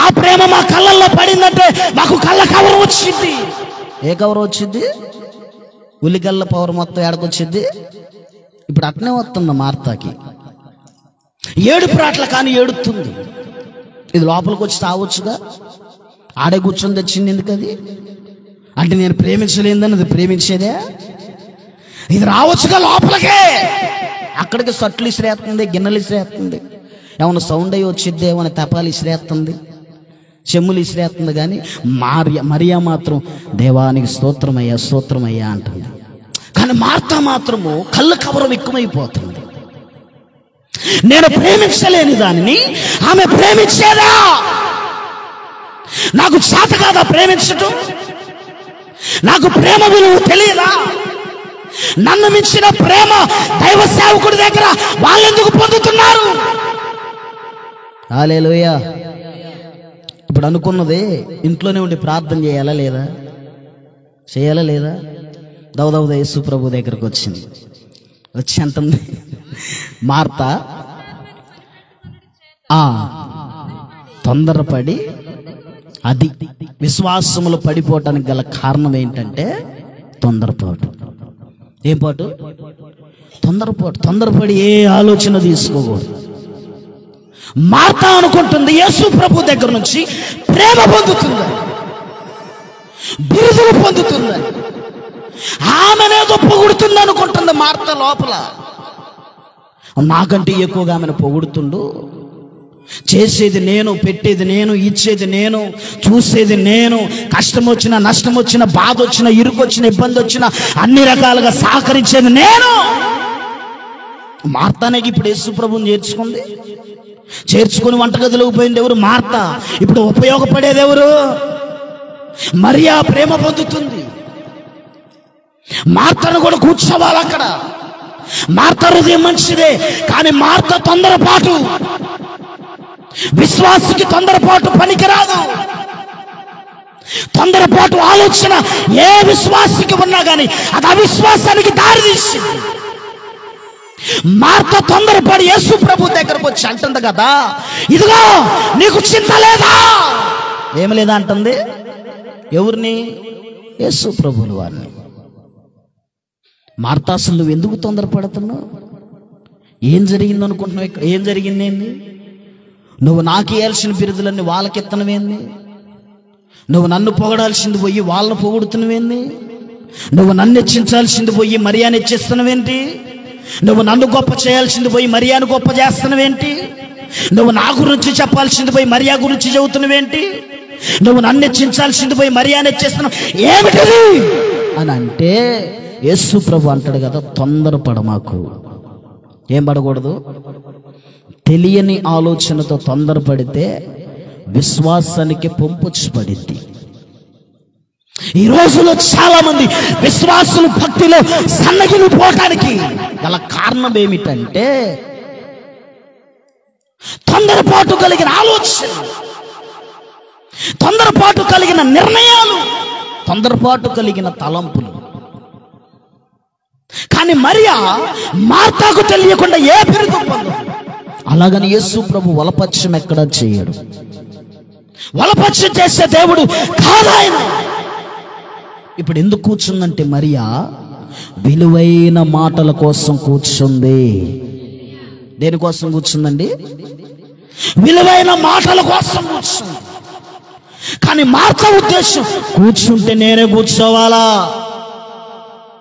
ఆ ప్రేమ మా కళ్ళల్లో పడిందంటే మాకు కళ్ళ కవర్ వచ్చింది. ఏ కవర్ వచ్చింది? ఉల్లిగల్ల పవర్ మొత్తం ఏడకొచ్చింది. ఇప్పుడు అట్నే వస్తుంది మార్తాకి. ఏడుపురాట్ల కానీ ఏడుతుంది. ఇది లోపలికి వచ్చి తావచ్చుగా, ఆడే కూర్చొని తెచ్చింది ఎందుకు అది? అంటే నేను ప్రేమించలేదని అది ప్రేమించేదే? ఇది రావచ్చుగా లోపలికే. అక్కడికి సట్లు ఇసిరేస్తుంది, గిన్నెలు ఇసిరేస్తుంది, ఏమన్నా సౌండ్ అయ్యి వచ్చిద్ది, ఏమైనా తపాలు ఇసిరేస్తుంది, చెమ్ములు ఇసిరేస్తుంది. కానీ మరియా మాత్రం దేవానికి స్తోత్రమయ్యా స్తోత్రమయ్యా అంటుంది. కానీ మార్తా మాత్రము కళ్ళు కవరం ఎక్కువైపోతుంది. నేను ప్రేమించలేని దానిని ఆమె ప్రేమించేదా? నాకు చేత కాదా ప్రేమించటం? నాకు ప్రేమ విలువ తెలియదా? నన్ను మించిన ప్రేమ దైవ సేవకుడి దగ్గర వాళ్ళెందుకు పొందుతున్నారు? హల్లెలూయా. ఇప్పుడు అనుకున్నది ఇంట్లోనే ఉండి ప్రార్థన చేయాలా లేదా? చేయాలా లేదా? దవదవద యేసు ప్రభు దగ్గరకు వచ్చింది. వచ్చి అంటుంది మార్తా, తొందరపడి, అది విశ్వాసములు పడిపోవటానికి గల కారణం ఏంటంటే తొందరపాటు. ఏం పాటు? తొందరపాటు. తొందరపడి ఏ ఆలోచన తీసుకోకూడదు. మార్తా అనుకుంటుంది యేసు ప్రభు దగ్గర నుంచి ప్రేమ పొందుతుందని, బిరుదులు పొందుతుందని, ఆమెనేదో పొగుడుతుంది అనుకుంటుంది మార్తా లోపల. నాకంటే ఎక్కువగా ఆమెను పొగుడుతుండు. చేసేది నేను, పెట్టేది నేను, ఇచ్చేది నేను, చూసేది నేను, కష్టం వచ్చినా నష్టం వచ్చినా బాధ వచ్చినా ఇరుకు వచ్చినా ఇబ్బంది వచ్చినా అన్ని రకాలుగా సహకరించేది నేను. మార్తానేకి ఇప్పుడు యేసు ప్రభువుని చేర్చుకుని వంటగదిలోకి పోయింది ఎవరు? మార్తా. ఇప్పుడు ఉపయోగపడేది ఎవరు? మరియా ప్రేమ పొందుతుంది. మార్తను కూడా కూర్చోవాలి అక్కడ. మార్త హృదయం మంచిదే, కానీ మార్త తొందరపాటు. విశ్వాసకి తొందరపాటు పనికిరాదు. తొందరపాటు ఆలోచన ఏ విశ్వాసకి ఉన్నా కానీ అది అవిశ్వాసానికి దారి తీసింది. మార్త తొందరపడి యేసు ప్రభు దగ్గరకు వచ్చి అంటుంది కదా, ఇదిగో నీకు చింత లేదా? ఏమి లేదా అంటుంది. ఎవరిని? యేసు ప్రభువుని వారిని. మార్తా, అసలు నువ్వు ఎందుకు తొందరపడుతున్నావు? ఏం జరిగింది అనుకుంటున్నావు? ఇక్కడ ఏం జరిగింది? ఏంది? నువ్వు నాకు ఇవ్వాల్సిన బిరుదులన్నీ వాళ్ళకెత్తనవేంది? నువ్వు నన్ను పొగడాల్సింది పోయి వాళ్ళని పొగుడుతున్నవేంది? నువ్వు నన్ను హెచ్చించాల్సింది పోయి మరియాని హెచ్చిస్తున్నవేంటి? నువ్వు నన్ను గొప్ప చేయాల్సింది పోయి మరియాను గొప్ప చేస్తున్నవేంటి? నువ్వు నా గురించి చెప్పాల్సింది పోయి మరియా గురించి చెబుతున్నవేంటి? నువ్వు నన్ను హెచ్చించాల్సింది పోయి మరియాని హెచ్చిస్తున్నావు ఏమిటిది అని అంటే యేసు ప్రభు అంటాడు కదా, తొందరపడమాకు. ఏం పడకూడదు? తెలియని ఆలోచనతో తొందరపడితే విశ్వాసానికి పంపుచ్చి పడింది. ఈ రోజులో చాలా మంది విశ్వాసులు భక్తిలో సన్నగిలిపోవటానికి గల కారణం ఏమిటంటే తొందరపాటు కలిగిన ఆలోచన, తొందరపాటు కలిగిన నిర్ణయాలు, తొందరపాటు కలిగిన తలంపులు. కానీ మరియా మార్తాకు తెలియకుండా ఏ బిరుదు పొందదు. అలాగని యేసు ప్రభు వలపక్షం ఎక్కడా చేయడు. వలపక్షం చేసే దేవుడు కాదాయన. ఇప్పుడు ఎందుకు కూర్చుందంటే మరియా విలువైన మాటల కోసం కూర్చుంది. దేనికోసం కూర్చుందండి? విలువైన మాటల కోసం కూర్చుంది. కానీ మార్తా ఉద్దేశం కూర్చుంటే నేనే కూర్చోవాలా?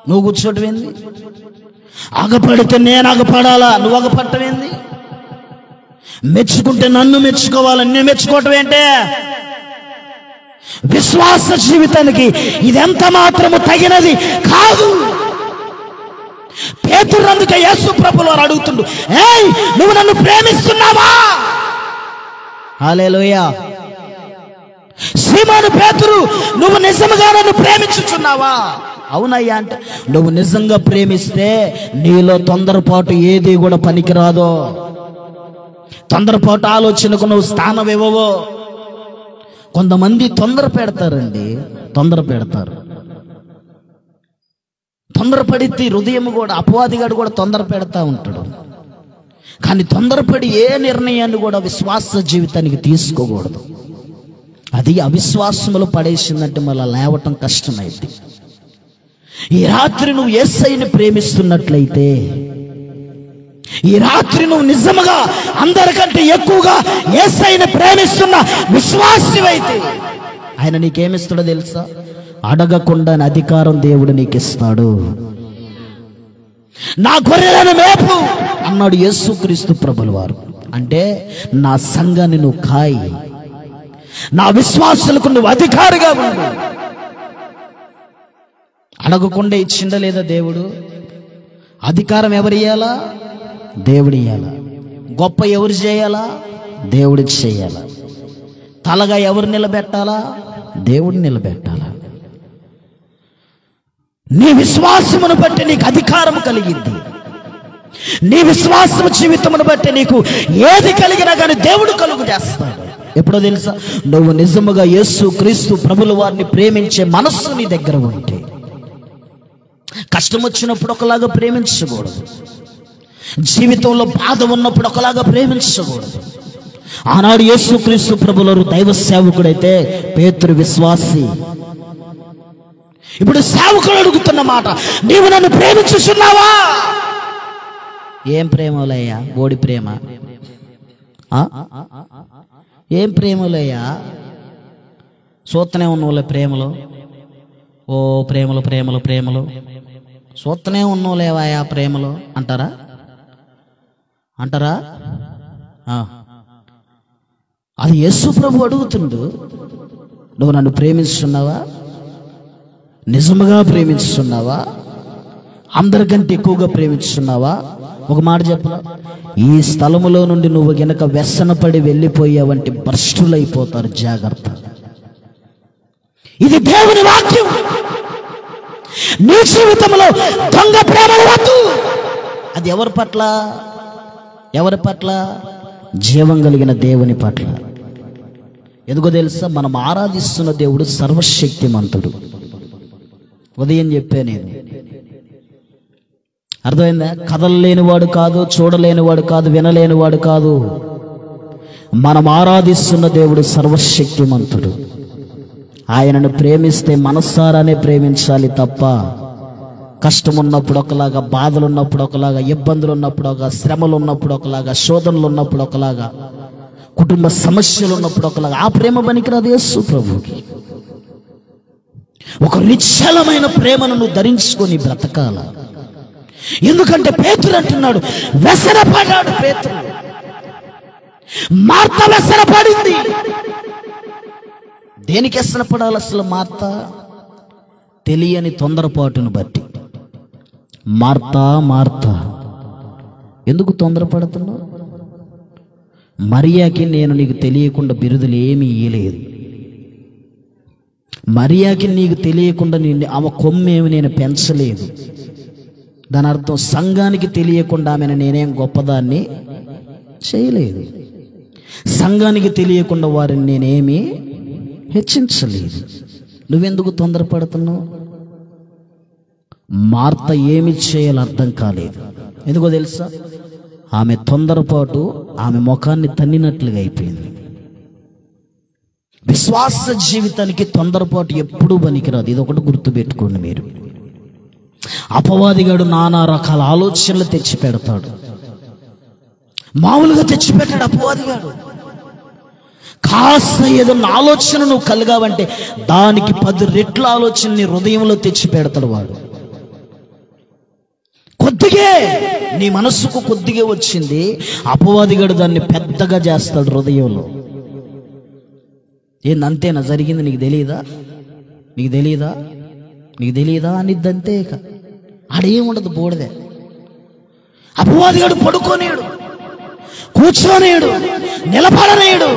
నువ్వు కూర్చోటం ఏంది? అగపడితే నేను అగపడాలా? నువ్వు అగపడటం ఏంది? మెచ్చుకుంటే నన్ను మెచ్చుకోవాలని నేను మెచ్చుకోవటం ఏంటే? విశ్వాస జీవితానికి ఇదెంత మాత్రము తగినది కాదు. పేతురు అందుకే యేసు ప్రభువుల వారు అడుగుతుండు, ఏయ్ నువ్వు నన్ను ప్రేమిస్తున్నావా? హల్లెలూయా. సీమోను పేతురు, నువ్వు నిజంగా నన్ను ప్రేమించుచున్నావా? అవునయ్యా అంటే, నువ్వు నిజంగా ప్రేమిస్తే నీలో తొందరపాటు ఏది కూడా పనికిరాదో. తొందరపాటు ఆలోచనకు నువ్వు స్థానం ఇవ్వవో. కొంతమంది తొందర పెడతారండి, తొందర పెడతారు. తొందరపడితే హృదయం కూడా, అపవాదిగాడు కూడా తొందర పెడతా ఉంటాడు. కానీ తొందరపడి ఏ నిర్ణయాన్ని కూడా విశ్వాస జీవితానికి తీసుకోకూడదు. అది అవిశ్వాసములు పడేసిందంటే మళ్ళీ లేవటం కష్టమైంది. ఈ రాత్రి నువ్వు యేసయ్యని ప్రేమిస్తున్నట్లయితే, ఈ రాత్రి నువ్వు నిజముగా అందరికంటే ఎక్కువగా యేసయ్యని ప్రేమిస్తున్న విశ్వాసివైతే ఆయన నీకేమిస్తాడో తెలుసా? అడగకుండా అధికారం దేవుడు నీకు ఇస్తాడు. నా గొర్రెలను మేపు అన్నాడు యేసుక్రీస్తు ప్రభుల వారు. అంటే నా సంఘాన్ని నువ్వు కాయి, నా విశ్వాసులకు నువ్వు అధికారిగా ఉండు. అడగకుండా ఇచ్చిండా లేదా దేవుడు? అధికారం ఎవరు ఇయ్యాలా? దేవుడు ఇయ్యాలా. గొప్ప ఎవరు చేయాలా? దేవుడికి చేయాలా. తలగా ఎవరు నిలబెట్టాలా? దేవుడు నిలబెట్టాలా. నీ విశ్వాసమును బట్టి నీకు అధికారం కలిగింది. నీ విశ్వాసము జీవితమును బట్టి నీకు ఏది కలిగినా కానీ దేవుడు కలుగు చేస్తాడు. ఎప్పుడో తెలుసా? నువ్వు నిజముగా యేసుక్రీస్తు ప్రభుల వారిని ప్రేమించే మనస్సు నీ దగ్గర ఉంటే. కష్టం వచ్చినప్పుడు ఒకలాగా ప్రేమించకూడదు, జీవితంలో బాధ ఉన్నప్పుడు ఒకలాగా ప్రేమించకూడదు. ఆనాడు యేసుక్రీస్తు ప్రభుల దైవ సేవకుడైతే పేతురు విశ్వాసి. ఇప్పుడు సేవకుడు అడుగుతున్న మాట, నీవు నన్ను ప్రేమించుచున్నావా? ఏం ప్రేమలయ్యా? బోడి ప్రేమ? ఏం ప్రేమలయ్యా? చూస్తూనే ఉన్నోళ్ళే ప్రేమలో. ఓ ప్రేమలు ప్రేమలు ప్రేమలు చూస్తూనే ఉన్నోలేవాయా ప్రేమలో అంటారా? అంటారా? అది యేసు ప్రభు అడుగుతుండు, నువ్వు నన్ను ప్రేమిస్తున్నావా? నిజముగా ప్రేమిస్తున్నావా? అందరికంటే ఎక్కువగా ప్రేమిస్తున్నావా? ఒక మాట చెప్పరా, ఈ స్థలములో నుండి నువ్వు గనక వ్యసనపడి వెళ్ళిపోయావంటే భ్రష్టులైపోతారు. జాగ్రత్త. ఇది దేవుని వాక్యం. నీ జీవితంలో దొంగ ప్రేమలు వద్దు. అది ఎవరి పట్ల? ఎవరి పట్ల? జీవం కలిగిన దేవుని పట్ల. ఎందుకో తెలుసా? మనం ఆరాధిస్తున్న దేవుడు సర్వశక్తిమంతుడు. ఉదయం చెప్పా నేను, అర్థమైందా? కదలలేనివాడు కాదు, చూడలేనివాడు కాదు, వినలేనివాడు కాదు. మనం ఆరాధిస్తున్న దేవుడు సర్వశక్తిమంతుడు. ఆయనను ప్రేమిస్తే మనస్సారానే ప్రేమించాలి తప్ప కష్టం ఉన్నప్పుడు ఒకలాగా, బాధలు ఉన్నప్పుడు ఒకలాగా, ఇబ్బందులు ఉన్నప్పుడు ఒక, శ్రమలు ఉన్నప్పుడు ఒకలాగా, శోధనలు ఉన్నప్పుడు ఒకలాగా, కుటుంబ సమస్యలు ఉన్నప్పుడు ఒకలాగా ఆ ప్రేమ పనికిరాదు యేసు ప్రభువుకి. ఒక నిశ్చలమైన ప్రేమను నువ్వు ధరించుకొని బ్రతకాల. ఎందుకంటే పేతురు అంటున్నాడు, వ్యసనపడ్డాడు పేతురు. మార్త వ్యసనపడింది. దేనికి వ్యసనపడాలి అసలు మార్త? తెలియని తొందరపాటును బట్టి. మార్త ఎందుకు తొందరపడుతున్నావు? మరియాకి నేను నీకు తెలియకుండా బిరుదులు ఏమీ ఇయ్యలేదు. మరియాకి నీకు తెలియకుండా ఆమె కొమ్మేమి నేను పెంచలేదు. దాని అర్థం సంఘానికి తెలియకుండా ఆమెను నేనేం గొప్పదాన్ని చేయలేదు. సంఘానికి తెలియకుండా వారిని నేనేమి హెచ్చించలేదు. నువ్వెందుకు తొందరపడుతున్నావు? మార్త ఏమి చేయాలో అర్థం కాలేదు. ఎందుకో తెలుసా? ఆమె తొందరపాటు ఆమె ముఖాన్ని తన్నినట్లుగా అయిపోయింది. విశ్వాస జీవితానికి తొందరపాటు ఎప్పుడూ పనికిరాదు. ఇది ఒకటి గుర్తుపెట్టుకోండి మీరు. అపవాదిగాడు నానా రకాల ఆలోచనలు తెచ్చి పెడతాడు. మామూలుగా తెచ్చిపెట్టాడు అపవాదిగాడు. కాస్త ఏదన్నా ఆలోచన నువ్వు కలిగావంటే దానికి 10 రెట్ల ఆలోచన నీ హృదయంలో తెచ్చి పెడతాడు వాడు. కొద్దిగే నీ మనస్సుకు కొద్దిగా వచ్చింది, అపవాదిగాడు దాన్ని పెద్దగా చేస్తాడు హృదయంలో. ఏందంతేనా జరిగింది? నీకు తెలియదా? నీకు తెలియదా? నీకు తెలియదా అనిద్దంతే. ఇక ఆడేముండదు, బోడిదే. అపవాదిగాడు పడుకోనేడు, కూర్చోనేడు, నిలబడనేడు,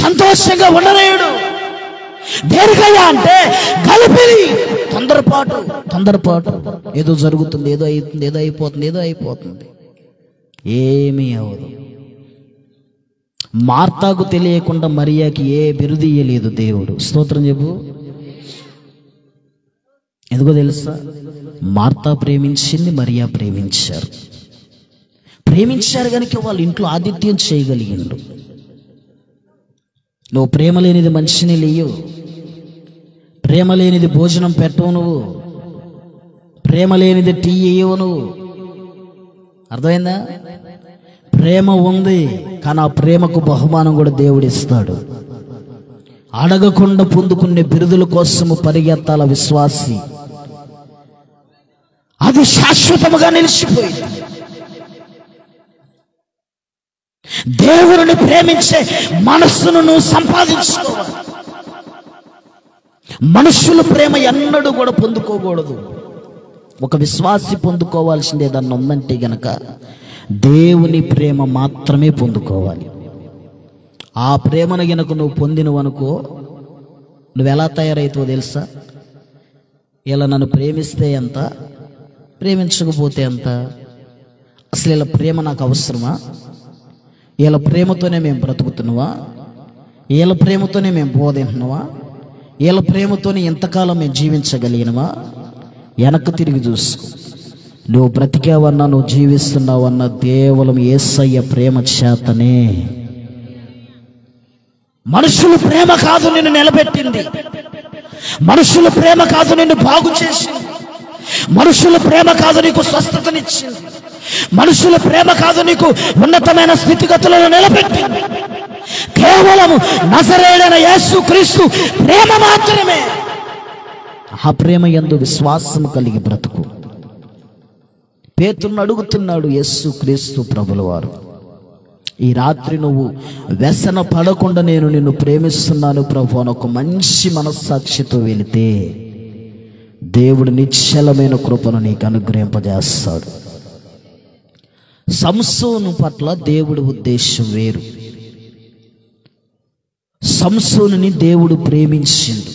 సంతోషంగా ఉండనేడు. దేనికయ్యా అంటే గలిపిరి, తొందరపాటు. ఏదో జరుగుతుంది, ఏదో అవుతుంది, ఏదో అయిపోతుంది. ఏమీ అవ్వదు. మార్తాకు తెలియకుండా మరియాకి ఏ బిరుదు ఇయ్యలేదు దేవుడు. స్తోత్రం చెప్పు. ఎందుకో తెలుసా? మార్తా ప్రేమించింది, మరియా ప్రేమించారు కనుక వాళ్ళ ఇంట్లో ఆతిథ్యం చేయగలిగిండు. నువ్వు ప్రేమ లేనిది మనిషిని లేయవు, ప్రేమ లేనిది భోజనం పెట్టవు, నువ్వు ప్రేమ లేనిది టీ ఇయ్యవు, నువ్వు అర్థమైందా? ప్రేమ ఉంది, కానీ ఆ ప్రేమకు బహుమానం కూడా దేవుడు ఇస్తాడు. అడగకుండా పొందుకునే బిరుదుల కోసము పరిగెత్తాల విశ్వాసి. అది శాశ్వతముగా నిలిచిపోయింది. దేవుని ప్రేమించే మనస్సును నువ్వు సంపాదించుకోవాలి. మనుషుల ప్రేమ ఎన్నడూ కూడా పొందుకోకూడదు. ఒక విశ్వాసి పొందుకోవాల్సింది ఏదన్నా ఉందంటే గనక దేవుని ప్రేమ మాత్రమే పొందుకోవాలి. ఆ ప్రేమను గనక నువ్వు పొందినవనుకో, నువ్వు ఎలా తయారవుతావో తెలుసా? ఇలా నన్ను ప్రేమిస్తే ఎంత, ప్రేమించకపోతే ఎంత, అసలు ఇలా ప్రేమ నాకు అవసరమా, వీళ్ళ ప్రేమతోనే మేము బ్రతుకుతున్నావా, వీళ్ళ ప్రేమతోనే మేము బోధింటున్నావా, వీళ్ళ ప్రేమతోనే ఎంతకాలం మేము జీవించగలిగినవా? వెనక్కి తిరిగి చూసుకో. నువ్వు బ్రతికావన్నా, నువ్వు జీవిస్తున్నావన్నా కేవలం యేసయ్య ప్రేమ చేతనే. మనుషుల ప్రేమ కాదు నిన్ను నిలబెట్టింది, మనుషుల ప్రేమ కాదు నిన్ను బాగు చేసింది, మనుషుల ప్రేమ కాదు నీకు స్వస్థతనిచ్చింది, మనుషుల ప్రేమ కాదు నీకు ఉన్నతమైన స్థితిగతులను నిలబెట్టింది. కేవలం నజరేయుడైన యేసుక్రీస్తు ప్రేమ మాత్రమే. ఆ ప్రేమ యందు విశ్వాసం కలిగి బ్రతుకు. పేతురును అడుగుతున్నాడు యేసుక్రీస్తు ప్రభుల వారు, ఈ రాత్రి నువ్వు వ్యసన పడకుండా నేను నిన్ను ప్రేమిస్తున్నాను ప్రభు అని ఒక మంచి మనస్సాక్షితో వెళితే దేవుడు నిశ్చలమైన కృపను నీకు అనుగ్రహింపజేస్తాడు. సంసోను పట్ల దేవుడి ఉద్దేశం వేరు. సంసోనుని దేవుడు ప్రేమించిండు.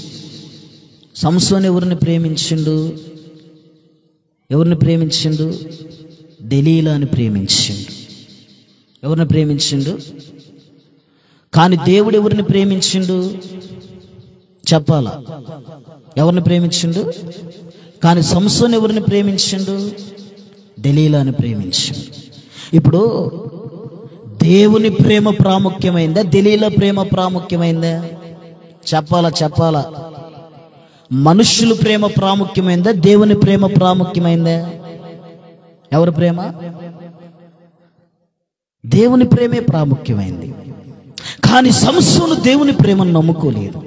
సంసోను ఎవరిని ప్రేమించిండు? ఎవరిని ప్రేమించిండు? దెలీలాని ప్రేమించిండు. ఎవరిని ప్రేమించిండు? కానీ దేవుడు ఎవరిని ప్రేమించిండు? చెప్పాలా? ఎవరిని ప్రేమించిండు? కానీ సంసోను ఎవరిని ప్రేమించిండు? దెలీలాని ప్రేమించిండు. ఇప్పుడు దేవుని ప్రేమ ప్రాముఖ్యమైందా, దెలీలా ప్రేమ ప్రాముఖ్యమైందా? చెప్పాలా? మనుషుల ప్రేమ ప్రాముఖ్యమైందా, దేవుని ప్రేమ ప్రాముఖ్యమైందా? ఎవరి ప్రేమ? దేవుని ప్రేమే ప్రాముఖ్యమైంది. కానీ సంసోను దేవుని ప్రేమను నమ్ముకోలేదు.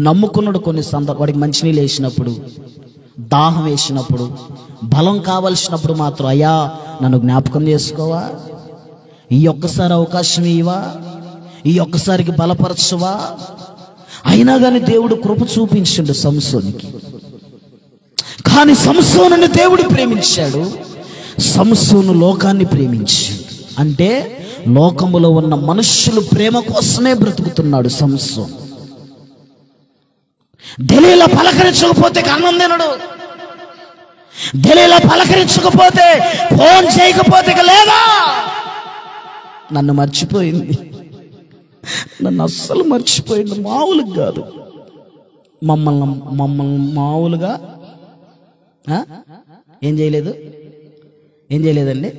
నమ్ముకున్నాడు కొన్ని వాడికి మంచినీళ్ళు వేసినప్పుడు, దాహం వేసినప్పుడు, బలం కావలసినప్పుడు మాత్రం, అయ్యా నన్ను జ్ఞాపకం చేసుకోవా, ఈ ఒక్కసారి అవకాశం ఇవ్వా, ఈ ఒక్కసారికి బలపరచవా. అయినా కానీ దేవుడు కృప చూపించాడు సంసోనుకి. కానీ సంసోనుని దేవుడు ప్రేమించాడు. సంసోను లోకాన్ని ప్రేమించాడు. అంటే లోకములో ఉన్న మనుషుల ప్రేమ కోసమే బ్రతుకుతున్నాడు సంసోను. దెలీలా పలకరించకపోతే అన్నం తినడు. దెలీలా పలకరించకపోతే, ఫోన్ చేయకపోతే లేదా, నన్ను మర్చిపోయింది, నన్ను అస్సలు మర్చిపోయింది, మామూలుగా కాదు. మమ్మల్ని మామూలుగా ఏం చేయలేదండి.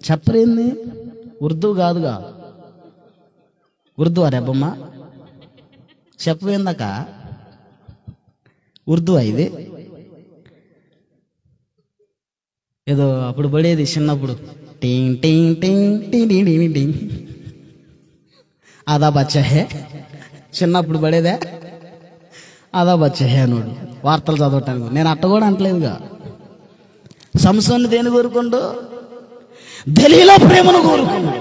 చెప్పలేంది? ఉర్దూ కాదుగా, ఉర్దూ అరేబమ్మ చెప్పవేందాక ఉర్దూ ఇది ఏదో అప్పుడు పడేది చిన్నప్పుడు, టింగ్ టింగ్ టింగ్ టింగ్ టింగ్ టింగ్, ఆదా బచ్చా హే. చిన్నప్పుడు పడేదే ఆదా బచ్చా హే నోడు వార్తలు చదవటానికి. నేను అట్ట కూడా అంటలేదుగా. సంసోను దేని కోరుకుంటూ? దెలీలా ప్రేమను కోరుకుంటూ.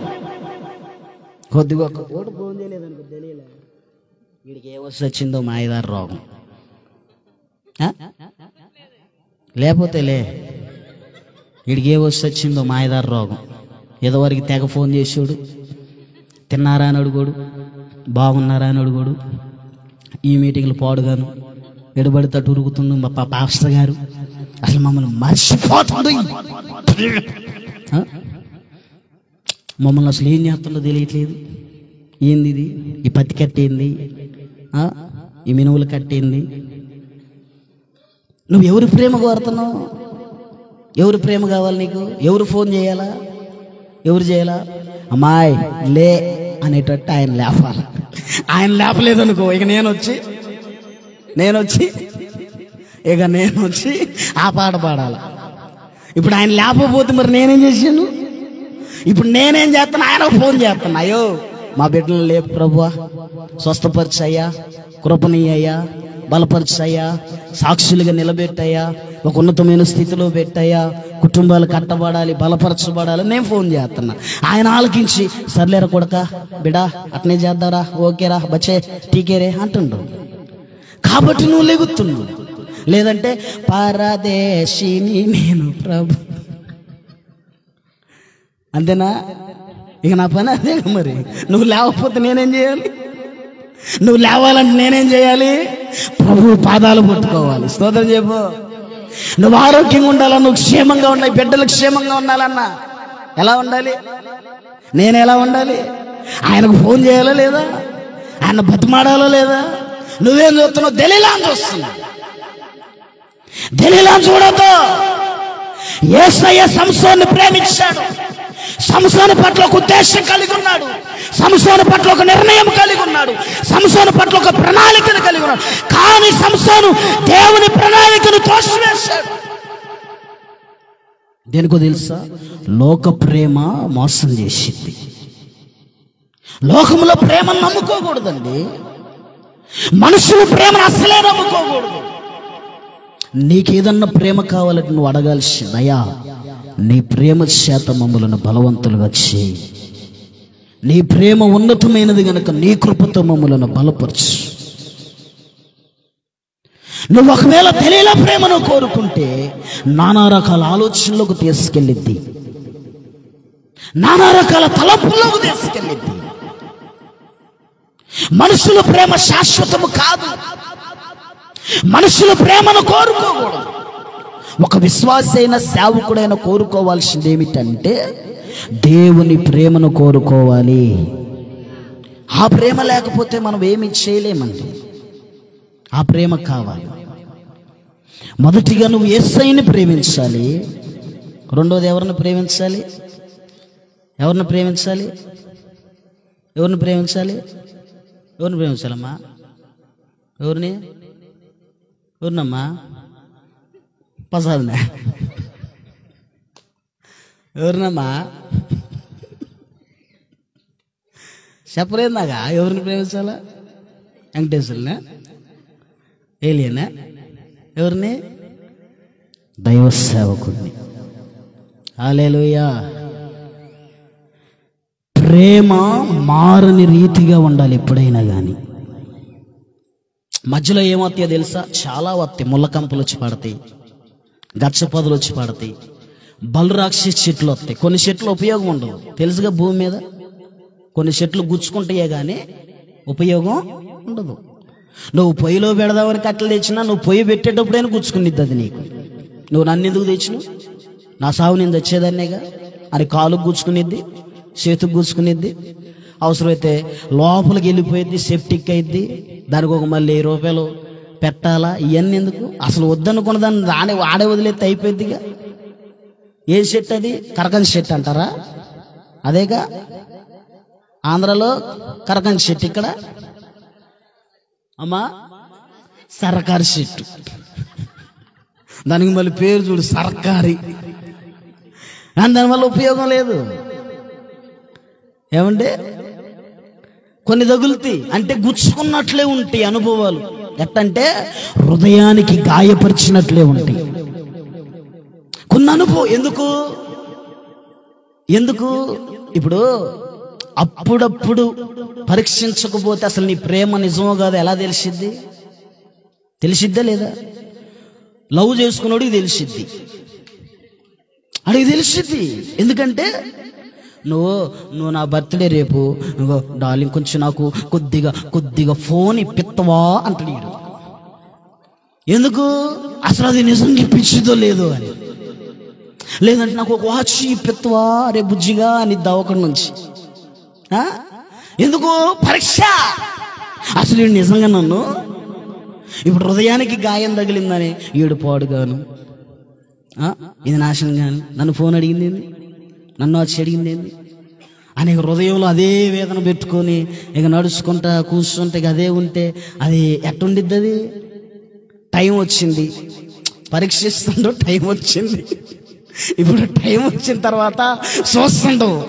కొద్దిగా ఒక ఓటు ఫోన్ చేయలేదనుకో, దెలీలా వీడికి ఏ వస్తు వచ్చిందో మాయదారు రోగం, లేకపోతే వీడికి ఏ వస్తు వచ్చిందో మాయదారు రోగం. ఏదో వరకు తెగ ఫోన్ చేసాడు, తిన్నారా అని అడుగోడు, బాగున్నారా అని అడుగోడు, ఈ మీటింగ్లు పాడుగాను ఎడబడితే ఉరుగుతుంది మా పాస్టర్ గారు, అసలు మమ్మల్ని మర్చిపోతుంది, మమ్మల్ని అసలు ఏం చేస్తుందో తెలియట్లేదు, ఏంది ఇది, ఈ పత్తి కట్టేంది, ఈ మినువులు కట్టేంది. నువ్వు ఎవరి ప్రేమ కోరుతున్నావు? ఎవరి ప్రేమ కావాలి నీకు? ఎవరు ఫోన్ చేయాలా? ఎవరు చేయాలా? అమ్మాయి లే అనేటట్టు ఆయన లేపాలి. ఆయన లేపలేదనుకో, ఇక నేను వచ్చి ఆ పాట పాడాలి. ఇప్పుడు ఆయన లేకపోతే మరి నేనేం చేశాను? ఇప్పుడు నేనేం చేస్తాను? ఆయనకు ఫోన్ చేస్తాను, అయ్యో మా బిడ్డలు లేపు ప్రభువా, స్వస్థపరిచయ్యా, కృపణీయ్యా, బలపరిచయ్యా, సాక్షులుగా నిలబెట్టయ్యా, ఒక ఉన్నతమైన స్థితిలో పెట్టయ్యా, కుటుంబాలు కట్టబడాలి, బలపరచబడాలి. నేను ఫోన్ చేస్తున్నా. ఆయన ఆలకించి సర్లేరా కొడక బిడా అట్నే చేద్దారా, ఓకేరా బచ్చే టీకేరే అంటుండ్రు. కాబట్టి నువ్వు లెగుతున్నావు. లేదంటే పరదేశిని నేను ప్రభు, అంతేనా? ఇక నా పని అదే. మరి నువ్వు లేకపోతే నేనేం చేయాలి? నువ్వు లేవాలంటే నేనేం చేయాలి? ప్రభు పాదాలు పట్టుకోవాలి. స్తోత్రం చెప్పు. నువ్వు ఆరోగ్యంగా ఉండాలా, నువ్వు క్షేమంగా ఉండాలి, బిడ్డలు క్షేమంగా ఉండాలన్నా ఎలా ఉండాలి? నేను ఎలా ఉండాలి? ఆయనకు ఫోన్ చేయాలా లేదా? ఆయన బతిమాడాలా లేదా? నువ్వేం చూస్తున్నావు? దెలీలాను చూస్తున్నావు. దెలీలాను చూడొద్దు. యేసయ్య సంసోన్ని ప్రేమించాడు. సంసోను పట్ల ఒక ఉద్దేశం కలిగి ఉన్నాడు. సంసోను పట్ల ఒక నిర్ణయం కలిగి ఉన్నాడు. సంసోను పట్ల ఒక ప్రణాళికను కలిగి ఉన్నాడు. కానీ సంసోను దేవుని ప్రణాళికను తోసివేశాడు. దేనికో తెలుసా? లోక ప్రేమ మోసం చేసింది. లోకంలో ప్రేమను నమ్ముకోకూడదండి. మనుషుల ప్రేమను అసలే నమ్ముకోకూడదు. నీకేదన్నా ప్రేమ కావాలంటే నువ్వు అడగాల్సింది, అయ్యా నీ ప్రేమ చేత మమ్మలను బలవంతులుగా చేయి, నీ ప్రేమ ఉన్నతమైనది గనుక నీ కృపతో మమ్మలను బలపరచు. నువ్వు ఒకవేళ తెలియల ప్రేమను కోరుకుంటే నానా రకాల ఆలోచనలకు తీసుకెళ్ళిద్ది, నానా రకాల తలంపులకు తీసుకెళ్ళిద్ది. మనుషుల ప్రేమ శాశ్వతము కాదు. మనుషుల ప్రేమను కోరుకోకూడదు. ఒక విశ్వాసైన సేవకుడైన కోరుకోవాల్సింది ఏమిటంటే దేవుని ప్రేమను కోరుకోవాలి. ఆ ప్రేమ లేకపోతే మనం ఏమి చేయలేమండి. ఆ ప్రేమ కావాలి. మొదటిగా నువ్వు యేసయ్యని ప్రేమించాలి. రెండోది ఎవరిని ప్రేమించాలి? ఎవరిని ప్రేమించాలి? ఎవరిని ప్రేమించాలి? ఎవరిని ప్రేమించాలమ్మా? ఎవరినమ్మా? పసాదనే ఎవరినమ్మా? చెప్పలేదు నాగా. ఎవరిని ప్రేమించాలా? వెంకటేశ్వరునే? ఏలియనా? ఎవరిని? దైవ సేవకుడిని. హల్లెలూయా. ప్రేమ మారని రీతిగా ఉండాలి ఎప్పుడైనా కానీ. మధ్యలో ఏమవుతాయో తెలుసా? చాలా వస్తాయి. ముళ్ళకంపలు వచ్చి పడతాయి, గచ్చపొదలు వచ్చి పడతాయి, బలురాక్షి చెట్లు వస్తాయి. కొన్ని చెట్లు ఉపయోగం ఉండదు, తెలుసుగా. భూమి మీద కొన్ని చెట్లు గుచ్చుకుంటాయే కానీ ఉపయోగం ఉండదు. నువ్వు పొయ్యిలో పెడదామని కట్టెలు తెచ్చినా నువ్వు పొయ్యి పెట్టేటప్పుడైనా గుచ్చుకునిద్ది అది నీకు. నువ్వు నన్ను ఎందుకు తెచ్చినావు? నా సాగు నేను తెచ్చేదాన్నేగా అని కాలుకు గుచ్చుకునిద్ది, చేతుకు గుచ్చుకునిద్ది. అవసరమైతే లోపలికి వెళ్ళిపోయిద్ది, సెప్టిక్ అయింది. దానికి ఒక మళ్ళీ 1000 రూపాయలు పెట్టాలా? ఇవన్నీ ఎందుకు? అసలు వద్దనుకున్న దాన్ని ఆడే వదిలేస్తే అయిపోయిద్దిగా. ఏ చెట్టు అది? కరకంచి చెట్టు అంటారా? అదేగా ఆంధ్రలో కరకంచి చెట్టు. ఇక్కడ అమ్మా సర్కారు చెట్టు. దానికి మళ్ళీ పేరు చూడు, సర్కారీ. కానీ దానివల్ల ఉపయోగం లేదు. ఏమంటే కొన్ని తగులుతాయి, అంటే గుచ్చుకున్నట్లే ఉంటాయి అనుభవాలు. ఎట్టంటే హృదయానికి గాయపరిచినట్లే ఉంటాయి కొన్ని అనుభవం. ఎందుకు ఇప్పుడు అప్పుడప్పుడు పరీక్షించకపోతే అసలు నీ ప్రేమ నిజమో కాదో ఎలా తెలిసిద్దా లేదా? లవ్ చేసుకున్నాడికి తెలిసిద్ది, అడిగి తెలిసిద్ది. ఎందుకంటే నువ్వు నా బర్త్డే రేపు, నువ్వు డార్లింగ్ కొంచెం నాకు కొద్దిగా ఫోన్ ఇప్పిత్తవా అంటాడు. ఎందుకు? అసలు అది నిజంగా ఇప్పించిందో లేదో అని. లేదంటే నాకు ఒక వాచ్ ఇప్పిత్తవా రే బుజ్జిగా అని ఒకటి నుంచి. ఎందుకు? పరీక్ష. అసలు వీడు నిజంగా నన్ను ఇప్పుడు హృదయానికి గాయం తగిలిందని ఈడు పాడుగాను, ఇది నాశనం గాను, నన్ను ఫోన్ అడిగింది ఏంది, నన్ను వచ్చి అడిగింది ఏంది అని హృదయంలో అదే వేదన పెట్టుకొని ఇక నడుచుకుంటా కూర్చుంటే ఇక అదే ఉంటే అది ఎట్టుండిద్ది? అది టైం వచ్చింది, పరీక్షిస్తుండో టైం వచ్చింది, ఇప్పుడు టైం వచ్చిన తర్వాత చూస్తుండవు,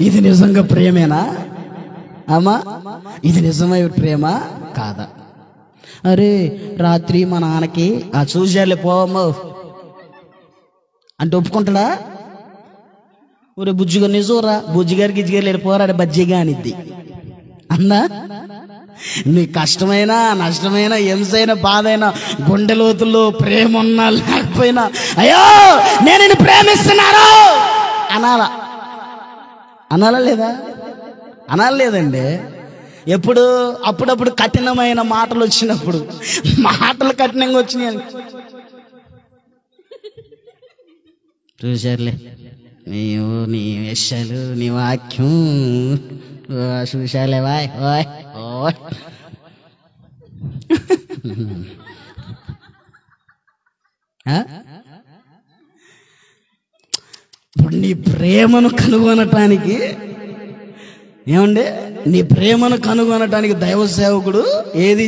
ఇది నిజంగా ప్రేమేనా అమ్మా, ఇది నిజమైన ప్రేమ కాదా? అరే రాత్రి మా నాన్నకి ఆ చూసాలే పోవమ్మ అంటే ఒప్పుకుంటాడా? ఒరే బుజ్జిగా నిజోరా, బుజ్జిగారికి గిజ్జిగారు పోరాడే బజ్జిగా అనిద్ది అందా? నీ కష్టమైనా నష్టమైనా హింసైనా బాధైనా గుండె లోతుల్లో ప్రేమ ఉన్నా లేకపోయినా అయ్యో నేను నిన్ను ప్రేమిస్తున్నాను అనాలా? అనాలా లేదా? అనాలి లేదండి. ఎప్పుడు అప్పుడప్పుడు కఠినమైన మాటలు వచ్చినప్పుడు, మాటలు కఠినంగా వచ్చినాయి చూసారులే నీవు నీ విషయాలు నీ వాక్యం చూసాలే వాయ్ ఓయ్ ఓయ్. ఇప్పుడు నీ ప్రేమను కనుగొనటానికి ఏమండి, నీ ప్రేమను కనుగొనటానికి దైవ సేవకుడు ఏది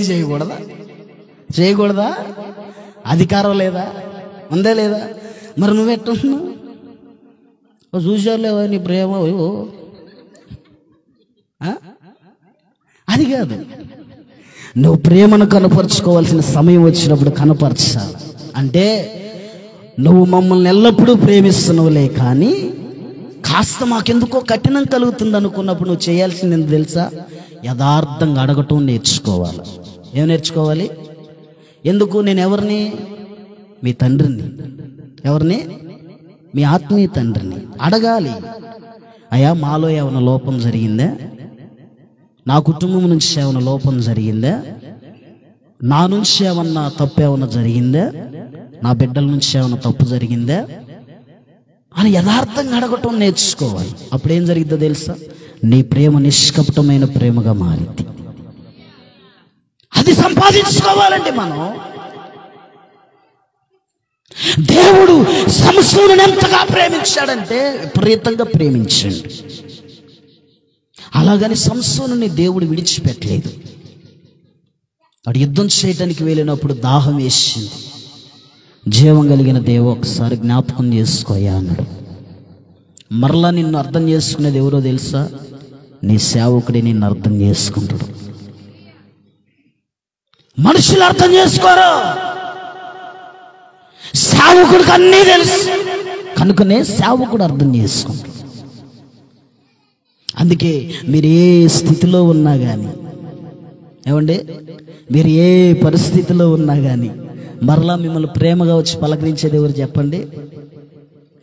చేయకూడదా? అధికారం లేదా? ఉందే లేదా? మరి నువ్వెట్టున్నావు? చూసాలేవా నీ ప్రేమ? అది కాదు, నువ్వు ప్రేమను కనపరుచుకోవాల్సిన సమయం వచ్చినప్పుడు కనపరచాలి. అంటే నువ్వు మమ్మల్ని ఎల్లప్పుడూ ప్రేమిస్తున్నావులే, కానీ కాస్త మాకెందుకో కఠినం కలుగుతుంది అనుకున్నప్పుడు నువ్వు చేయాల్సింది ఏంటో తెలుసా? యథార్థంగా అడగటం నేర్చుకోవాలి. ఏం నేర్చుకోవాలి? ఎందుకు? నేను ఎవరిని? మీ తండ్రిని. ఎవరిని? మీ ఆత్మీయ తండ్రిని. అడగాలి, అయ్యా మాలో ఏమైనా లోపం జరిగిందా? నా కుటుంబం నుంచి ఏమైనా లోపం జరిగిందా? నా నుంచి ఏమన్నా తప్పు ఏమన్నా జరిగిందా? నా బిడ్డల నుంచి ఏమైనా తప్పు జరిగిందా అని యథార్థంగా అడగటం నేర్చుకోవాలి. అప్పుడేం జరిగిద్దో తెలుసా? నీ ప్రేమ నిష్కపటమైన ప్రేమగా మారింది. అది సంపాదించుకోవాలండి మనం. దేవుడు సంసోనుని ఎంతగా ప్రేమించాడంటే విపరీతంగా ప్రేమించాడు. అలాగని సంసోనుని దేవుడు విడిచిపెట్టలేదు. వాడు యుద్ధం చేయటానికి వెళ్ళినప్పుడు దాహం వేసింది. జీవం కలిగిన దేవు ఒకసారి జ్ఞాపకం చేసుకోయా అన్నాడు. మరలా నిన్ను అర్థం చేసుకునేది ఎవరో తెలుసా? నీ సేవకుడే నిన్ను అర్థం చేసుకుంటాడు. మనుషులు అర్థం చేసుకోరు, సేవకుడికి అన్నీ తెలుసు కనుకనే సేవకుడు అర్థం చేసుకుంటాడు. అందుకే మీరు ఏ స్థితిలో ఉన్నా కానీ, ఏమండి, మీరు ఏ పరిస్థితిలో ఉన్నా కానీ మరలా మిమ్మల్ని ప్రేమగా వచ్చి పలకరించేది ఎవరు చెప్పండి?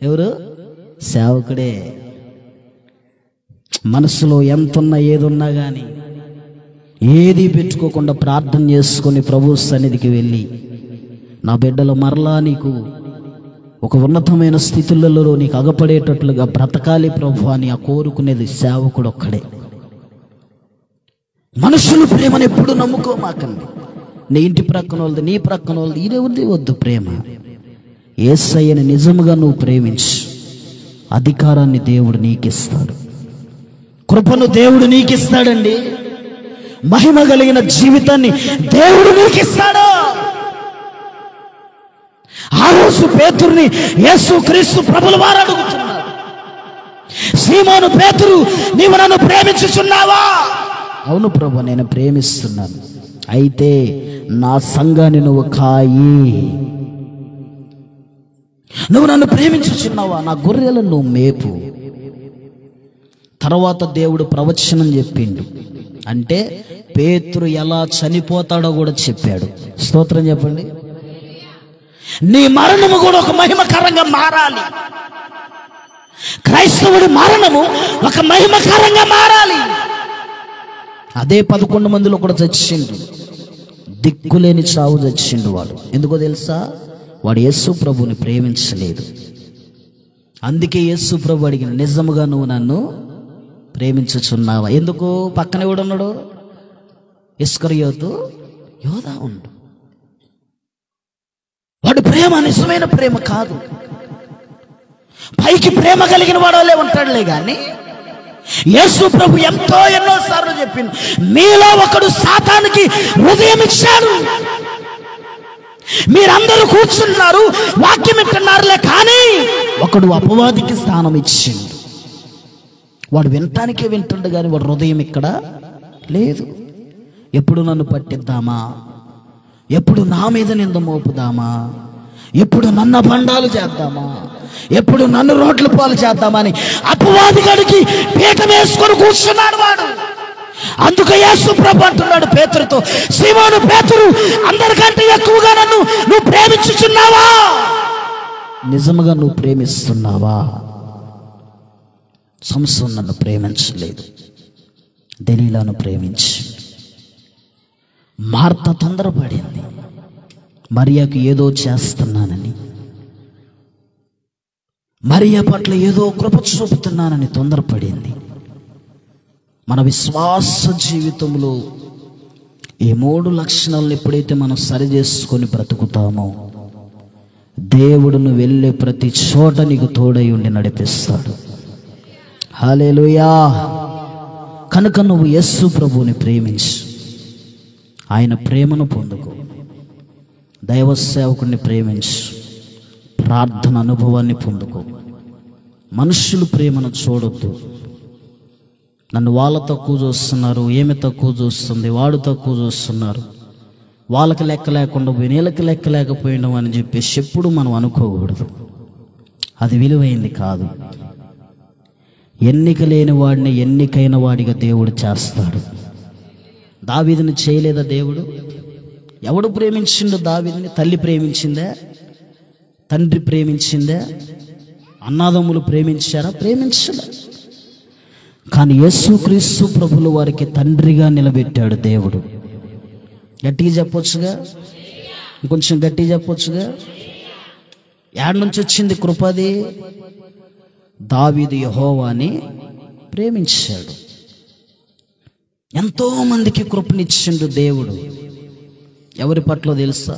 ఎవరు? సేవకుడే. మనసులో ఎంతున్నా ఏదున్నా కానీ ఏది పెట్టుకోకుండా ప్రార్థన చేసుకొని ప్రభు సన్నిధికి వెళ్ళి, నా బిడ్డలు మరలా నీకు ఒక ఉన్నతమైన స్థితులలో నీకు అగపడేటట్లుగా బ్రతకాలి ప్రభు అని ఆ కోరుకునేది సేవకుడు ఒక్కడే. మనుషులు ప్రేమను ఎప్పుడు నమ్ముకోమాకండి. నీ ఇంటి ప్రక్కన వాళ్ళది, నీ ప్రక్కన వాళ్ళది, ఇదేవరిది వద్దు. ప్రేమ యేసయ్యని నిజముగా నువ్వు ప్రేమించు, అధికారాన్ని దేవుడు నీకిస్తాడు, కృపను దేవుడు నీకిస్తాడండి, మహిమ కలిగిన జీవితాన్ని దేవుడు నీకిస్తాడు. ఆ రోజు పేతురుని యేసుక్రీస్తు ప్రభుల వారు అడుగుతున్నారు, సీమోను పేతురు, నీవు నన్ను ప్రేమించుచున్నావా? అవును ప్రభు, నేను ప్రేమిస్తున్నాను. అయితే నా సంఘాన్ని నువ్వు కాయి. నువ్వు నన్ను ప్రేమించుచున్నావా? నా గొర్రెలను నువ్వు మేపు. తర్వాత దేవుడు ప్రవచనం చెప్పిండు. అంటే పేతురు ఎలా చనిపోతాడో కూడా చెప్పాడు. స్తోత్రం చెప్పండి. నీ మరణము కూడా ఒక మహిమకరంగా మారాలి. క్రైస్తవుడి మరణము ఒక మహిమకరంగా మారాలి. అదే 11 మందిలో కూడా చచ్చిండు. దిక్కులేని చావు చచ్చిండు వాడు. ఎందుకో తెలుసా? వాడు యేసు ప్రభుని ప్రేమించలేదు. అందుకే యేసు ప్రభు అడిగిన, నిజముగా నువ్వు నన్ను ప్రేమించుచున్నావా? ఎందుకు? పక్కన ఎవడున్నాడు? ఇస్కరియోతు యోధా ఉండు. వాడు ప్రేమ నిజమైన ప్రేమ కాదు. పైకి ప్రేమ కలిగిన వాడోలే ఉంటాడులే కానీ యేసు ప్రభు ఎన్నోసార్లు చెప్పింది, మీలో ఒకడు సాతానుకి హృదయం ఇచ్చాడు. మీరందరూ కూర్చున్నారు, వాక్యం వింటున్నారులే, కానీ ఒకడు అపవాదికి స్థానం ఇచ్చిండు. వాడు వినటానికే వింటుండు కానీ వాడు హృదయం ఇక్కడ లేదు. ఎప్పుడు నన్ను పట్టిద్దామా, ఎప్పుడు నా మీద నింద మోపుదామా, ఎప్పుడు నన్ను బండాలు చేద్దామా, ఎప్పుడు నన్ను రోడ్ల పాలు చేద్దామా అని అపవాది గడికి పీఠం వేసుకొని కూర్చున్నాడు వాడు. అందుకే యేసు ప్రభు అంటున్నాడు పేతురుతో, సీమోను పేతురు, అందరికంటే ఎక్కువగా నన్ను నువ్వు ప్రేమించుచున్నావా? నిజముగా నువ్వు ప్రేమిస్తున్నావా? సంసోను నన్ను ప్రేమించలేదు, దెలీలాను ప్రేమించి. మార్త తొందరపడింది, మరియాకు ఏదో చేస్తున్నానని, మరియా పట్ల ఏదో కృప చూపుతున్నానని తొందరపడింది. మన విశ్వాస జీవితంలో ఈ 3 లక్షణాలను ఎప్పుడైతే మనం సరి చేసుకొని బ్రతుకుతామో, దేవుడును వెళ్ళే ప్రతి చోట నీకు తోడై ఉండి నడిపిస్తాడు. హల్లెలూయా. కనుక నువ్వు యేసు ప్రభువుని ప్రేమించు, ఆయన ప్రేమను పొందుకో. దైవ సేవకుడిని ప్రేమించు, ప్రార్థన అనుభవాన్ని పొందుకో. మనుషులు ప్రేమను చూడొద్దు. నన్ను వాళ్ళు తక్కువ చూస్తున్నారు, ఏమి తక్కువ చూస్తుంది, వాడు తక్కువ చూస్తున్నారు, వాళ్ళకి లెక్క లేకుండా వీళ్ళకి లెక్క లేకపోయినాం అని చెప్పేసి ఎప్పుడు మనం అనుకోకూడదు. అది విలువైంది కాదు. ఎన్నిక లేని వాడిని ఎన్నికైన వాడిగా దేవుడు చేస్తాడు. దావీదుని చేయలేదా దేవుడు? ఎవడు ప్రేమించిండు దావీదుని? తల్లి ప్రేమించిందే? తండ్రి ప్రేమించిందే? అన్నాదమ్ములు ప్రేమించారా? ప్రేమించలే. కానీ యేసుక్రీస్తు ప్రభుల వారికి తండ్రిగా నిలబెట్టాడు దేవుడు. గట్టిగా చెప్పొచ్చుగా, ఇంకొంచెం గట్టిగా చెప్పొచ్చుగా. యాడ్ నుంచి వచ్చింది కృపది? దావీదు యెహోవాని ప్రేమించాడు. ఎంతో మందికి కృపనిచ్చిండు దేవుడు. ఎవరి పట్ల తెలుసా?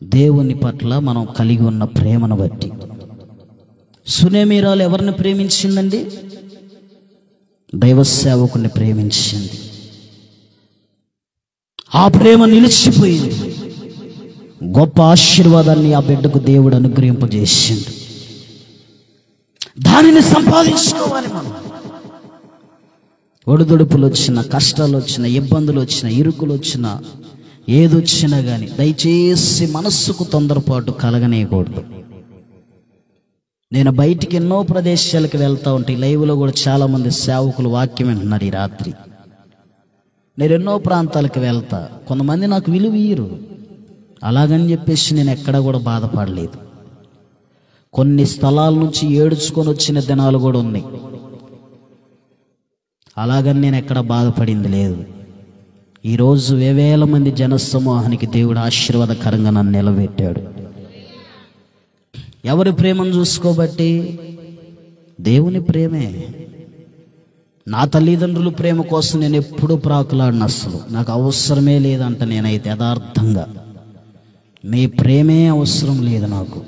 దేవుని పట్ల మనం కలిగి ఉన్న ప్రేమను బట్టి. సునేమీరాలు ఎవరిని ప్రేమించిందండి? దైవ సేవకుని ప్రేమించింది. ఆ ప్రేమ నిలిచిపోయింది. గొప్ప ఆశీర్వాదాన్ని ఆ బిడ్డకు దేవుడు అనుగ్రహింపజేసిండు. దానిని సంపాదించుకోవాలి మనం. ఒడిదుడుపులు వచ్చిన, కష్టాలు వచ్చిన, ఇబ్బందులు వచ్చిన, ఇరుకులు వచ్చిన, ఏదొచ్చినా కానీ దయచేసి మనస్సుకు తొందరపాటు కలగనేయకూడదు. నేను బయటికి ఎన్నో ప్రదేశాలకు వెళ్తా ఉంటే, లైవ్లో కూడా చాలామంది సేవకులు వాక్యం వింటున్నారు ఈ రాత్రి. నేను ఎన్నో ప్రాంతాలకు వెళ్తా, కొంతమంది నాకు విలువ ఇయ్యరు. అలాగని చెప్పేసి నేను ఎక్కడా కూడా బాధపడలేదు. కొన్ని స్థలాల నుంచి ఏడుచుకొని వచ్చిన దినాలు కూడా ఉన్నాయి. అలాగని నేను ఎక్కడ బాధపడింది లేదు. ఈరోజు వేవేల మంది జనసమూహానికి దేవుడు ఆశీర్వాదకరంగా నన్ను నిలబెట్టాడు. ఎవరి ప్రేమను చూసుకోబట్టి? దేవుని ప్రేమే. నా తల్లిదండ్రుల ప్రేమ కోసం నేను ఎప్పుడూ ప్రాకులాడిన, అసలు నాకు అవసరమే లేదంట. నేనైతే యథార్థంగా మీ ప్రేమే అవసరం లేదు నాకు.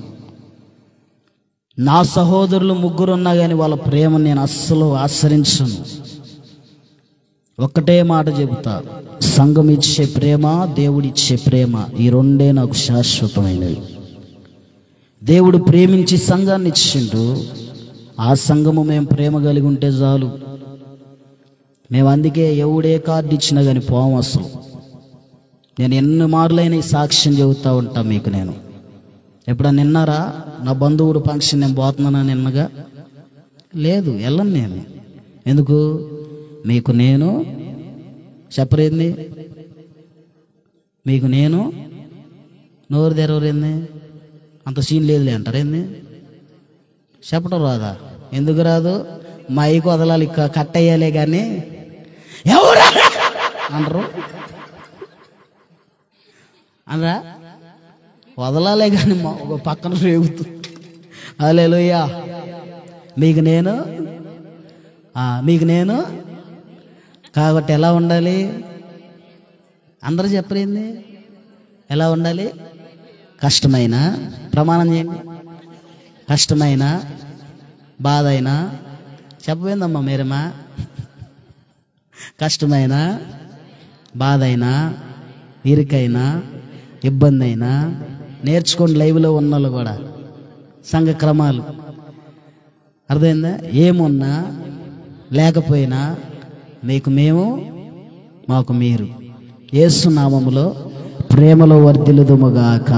నా సహోదరులు 3 ఉన్నా కానీ వాళ్ళ ప్రేమను నేను అస్సలు ఆచరించను. ఒక్కటే మాట చెబుతా, సంఘం ఇచ్చే ప్రేమ, దేవుడిచ్చే ప్రేమ, ఈ రెండే నాకు శాశ్వతమైనవి. దేవుడు ప్రేమించి సంఘాన్ని ఇచ్చిండు. ఆ సంఘము మేము ప్రేమ కలిగి ఉంటే చాలు. మేము అందుకే ఎవడే కార్డు ఇచ్చినా కానీ పోవం అసలు. నేను ఎన్ని మార్లైన ఈ సాక్ష్యం చెబుతూ ఉంటా మీకు. నేను ఎప్పుడన్నా నిన్నారా? నా బంధువుడు ఫంక్షన్ నేను పోతున్నానా నిన్నగా? లేదు, వెళ్ళను నేను. ఎందుకు? మీకు నేను చెప్పరేంది? మీకు నేను నోరు తెరవరేంది? అంత సీన్ లేదులే అంటారేంది? చెప్పడం రాదా? ఎందుకు రాదు? మైకు వదలాలి, కట్ అయ్యాలే కానీ ఎవరా అనరు అనరా? వదలాలే కానీ ఒక పక్కన రేగుతూ. హల్లెలూయా. మీకు నేను కాబట్టి ఎలా ఉండాలి? అందరూ చెప్పరేంది? ఎలా ఉండాలి? కష్టమైన, ప్రమాణం చేయండి, కష్టమైన, బాధ అయినా చెప్పవేందమ్మా మీరమ్మా? కష్టమైన, బాధ అయినా, ఇరుకైనా, ఇబ్బంది అయినా నేర్చుకోండి. లైవ్లో ఉన్నోళ్ళు కూడా సంఘ క్రమాలు అర్థమైందా? ఏమున్నా లేకపోయినా మీకు మేము, మాకు మీరు, యేసు నామములో ప్రేమలో వర్ధిల్లుదుముగాక.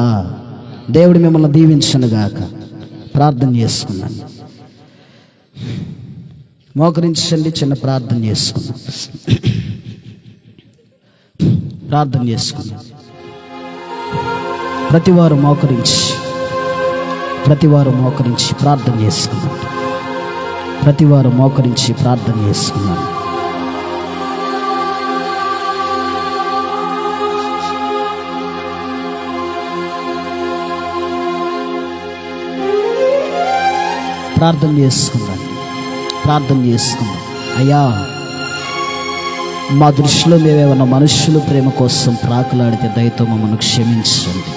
దేవుడు మిమ్మల్ని దీవించునుగాక. ప్రార్థన చేసుకున్నాను. మోకరించండి, చిన్న ప్రార్థన చేసుకున్నాం. ప్రార్థన చేసుకున్నాం. ప్రతివారు మోకరించి ప్రార్థన చేసుకున్నాం. ప్రతివారు మోకరించి ప్రార్థన చేసుకున్నాం. ప్రార్థన చేసుకుందాం. అయ్యా, మా దృష్టిలో మేమేమన్నా మనుషులు ప్రేమ కోసం ప్రాకులాడితే దయతో మమ్మల్ని క్షమించండి.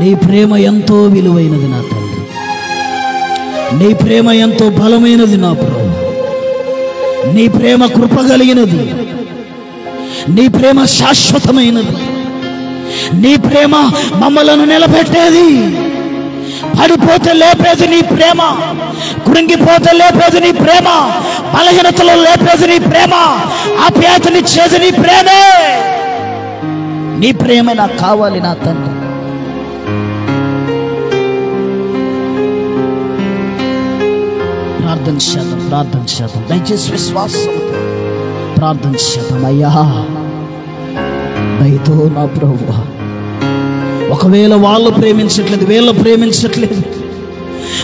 నీ ప్రేమ ఎంతో విలువైనది నా తండ్రి. నీ ప్రేమ ఎంతో బలమైనది నా ప్రభు. నీ ప్రేమ కృపగలిగినది. నీ ప్రేమ శాశ్వతమైనది. నీ ప్రేమ మమ్మలను నిలబెట్టేది. పడిపోతే లేపేది నీ ప్రేమ, కృంగిపోతే లేపేది నీ ప్రేమ, బలహీనతలో లేపేది నీ ప్రేమ, ఆప్యాయతనిచ్చేది నీ ప్రేమే. నీ ప్రేమ నాకు కావాలి నా తండ్రి. ప్రార్థన చేద్దాం. దయచేసి విశ్వాసం ప్రార్థన చేద్దాం. అయ్యా, దయతో నా ప్రభువా, ఒకవేళ వాళ్ళు ప్రేమించట్లేదు, వీళ్ళు ప్రేమించట్లేదు,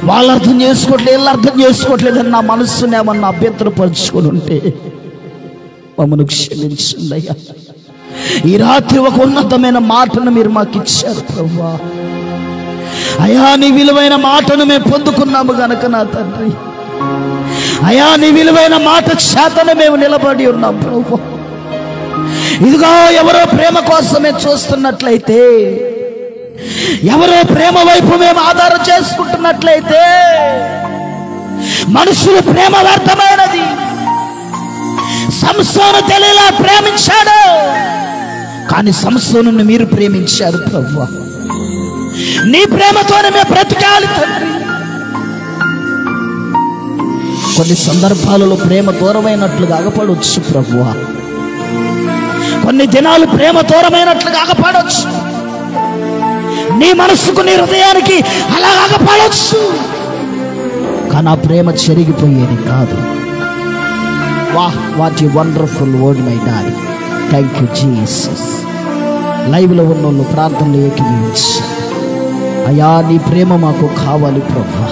వాళ్ళు అర్థం చేసుకోవట్లేదు, వీళ్ళు అర్థం చేసుకోవట్లేదు అని నా మనస్సుని ఏమన్నా అభ్యంతరపరుచుకొని ఉంటే మమ్మల్ని క్షమించండి అయ్యా. ఈ రాత్రి ఒక ఉన్నతమైన మాటను మీరు మాకు ఇచ్చారు ప్రభువా. అయ్యా, నీ విలువైన మాటను మేము పొందుకున్నాము గనక నా తండ్రి, అయ్యా, నీ విలువైన మాట చేతనే మేము నిలబడి ఉన్నాం ప్రభువా. ఇదిగో ఎవరో ప్రేమ కోసమే చూస్తున్నట్లయితే, ఎవరో ప్రేమ వైపు మేము ఆధారం చేసుకుంటున్నట్లయితే, మనుషులు ప్రేమ వ్యర్థమైనది. సంసోను తెలియలా ప్రేమించాడు, కానీ సంసోనుని మీరు ప్రేమించారు ప్రభువా. నీ ప్రేమతోనే మేము బ్రతకాలి తండ్రి. కొన్ని సందర్భాలలో ప్రేమ దూరమైనట్లుగా అగపడవచ్చు ప్రభువా. కొన్ని దినాలు ప్రేమ దూరమైనట్లుగా అగపడవచ్చు. నీ మనస్సుకు, నీ హృదయానికి అలా అగపడవచ్చు, కానీ ఆ ప్రేమ చెరిగిపోయేది కాదు. వాహ్, what a wonderful word my daddy. Thank you Jesus. లైవ్లో ఉన్న వాళ్ళు ప్రార్థనలు ఏకీభవించి, అయ్యా, నీ ప్రేమ మాకు కావాలి ప్రభువా.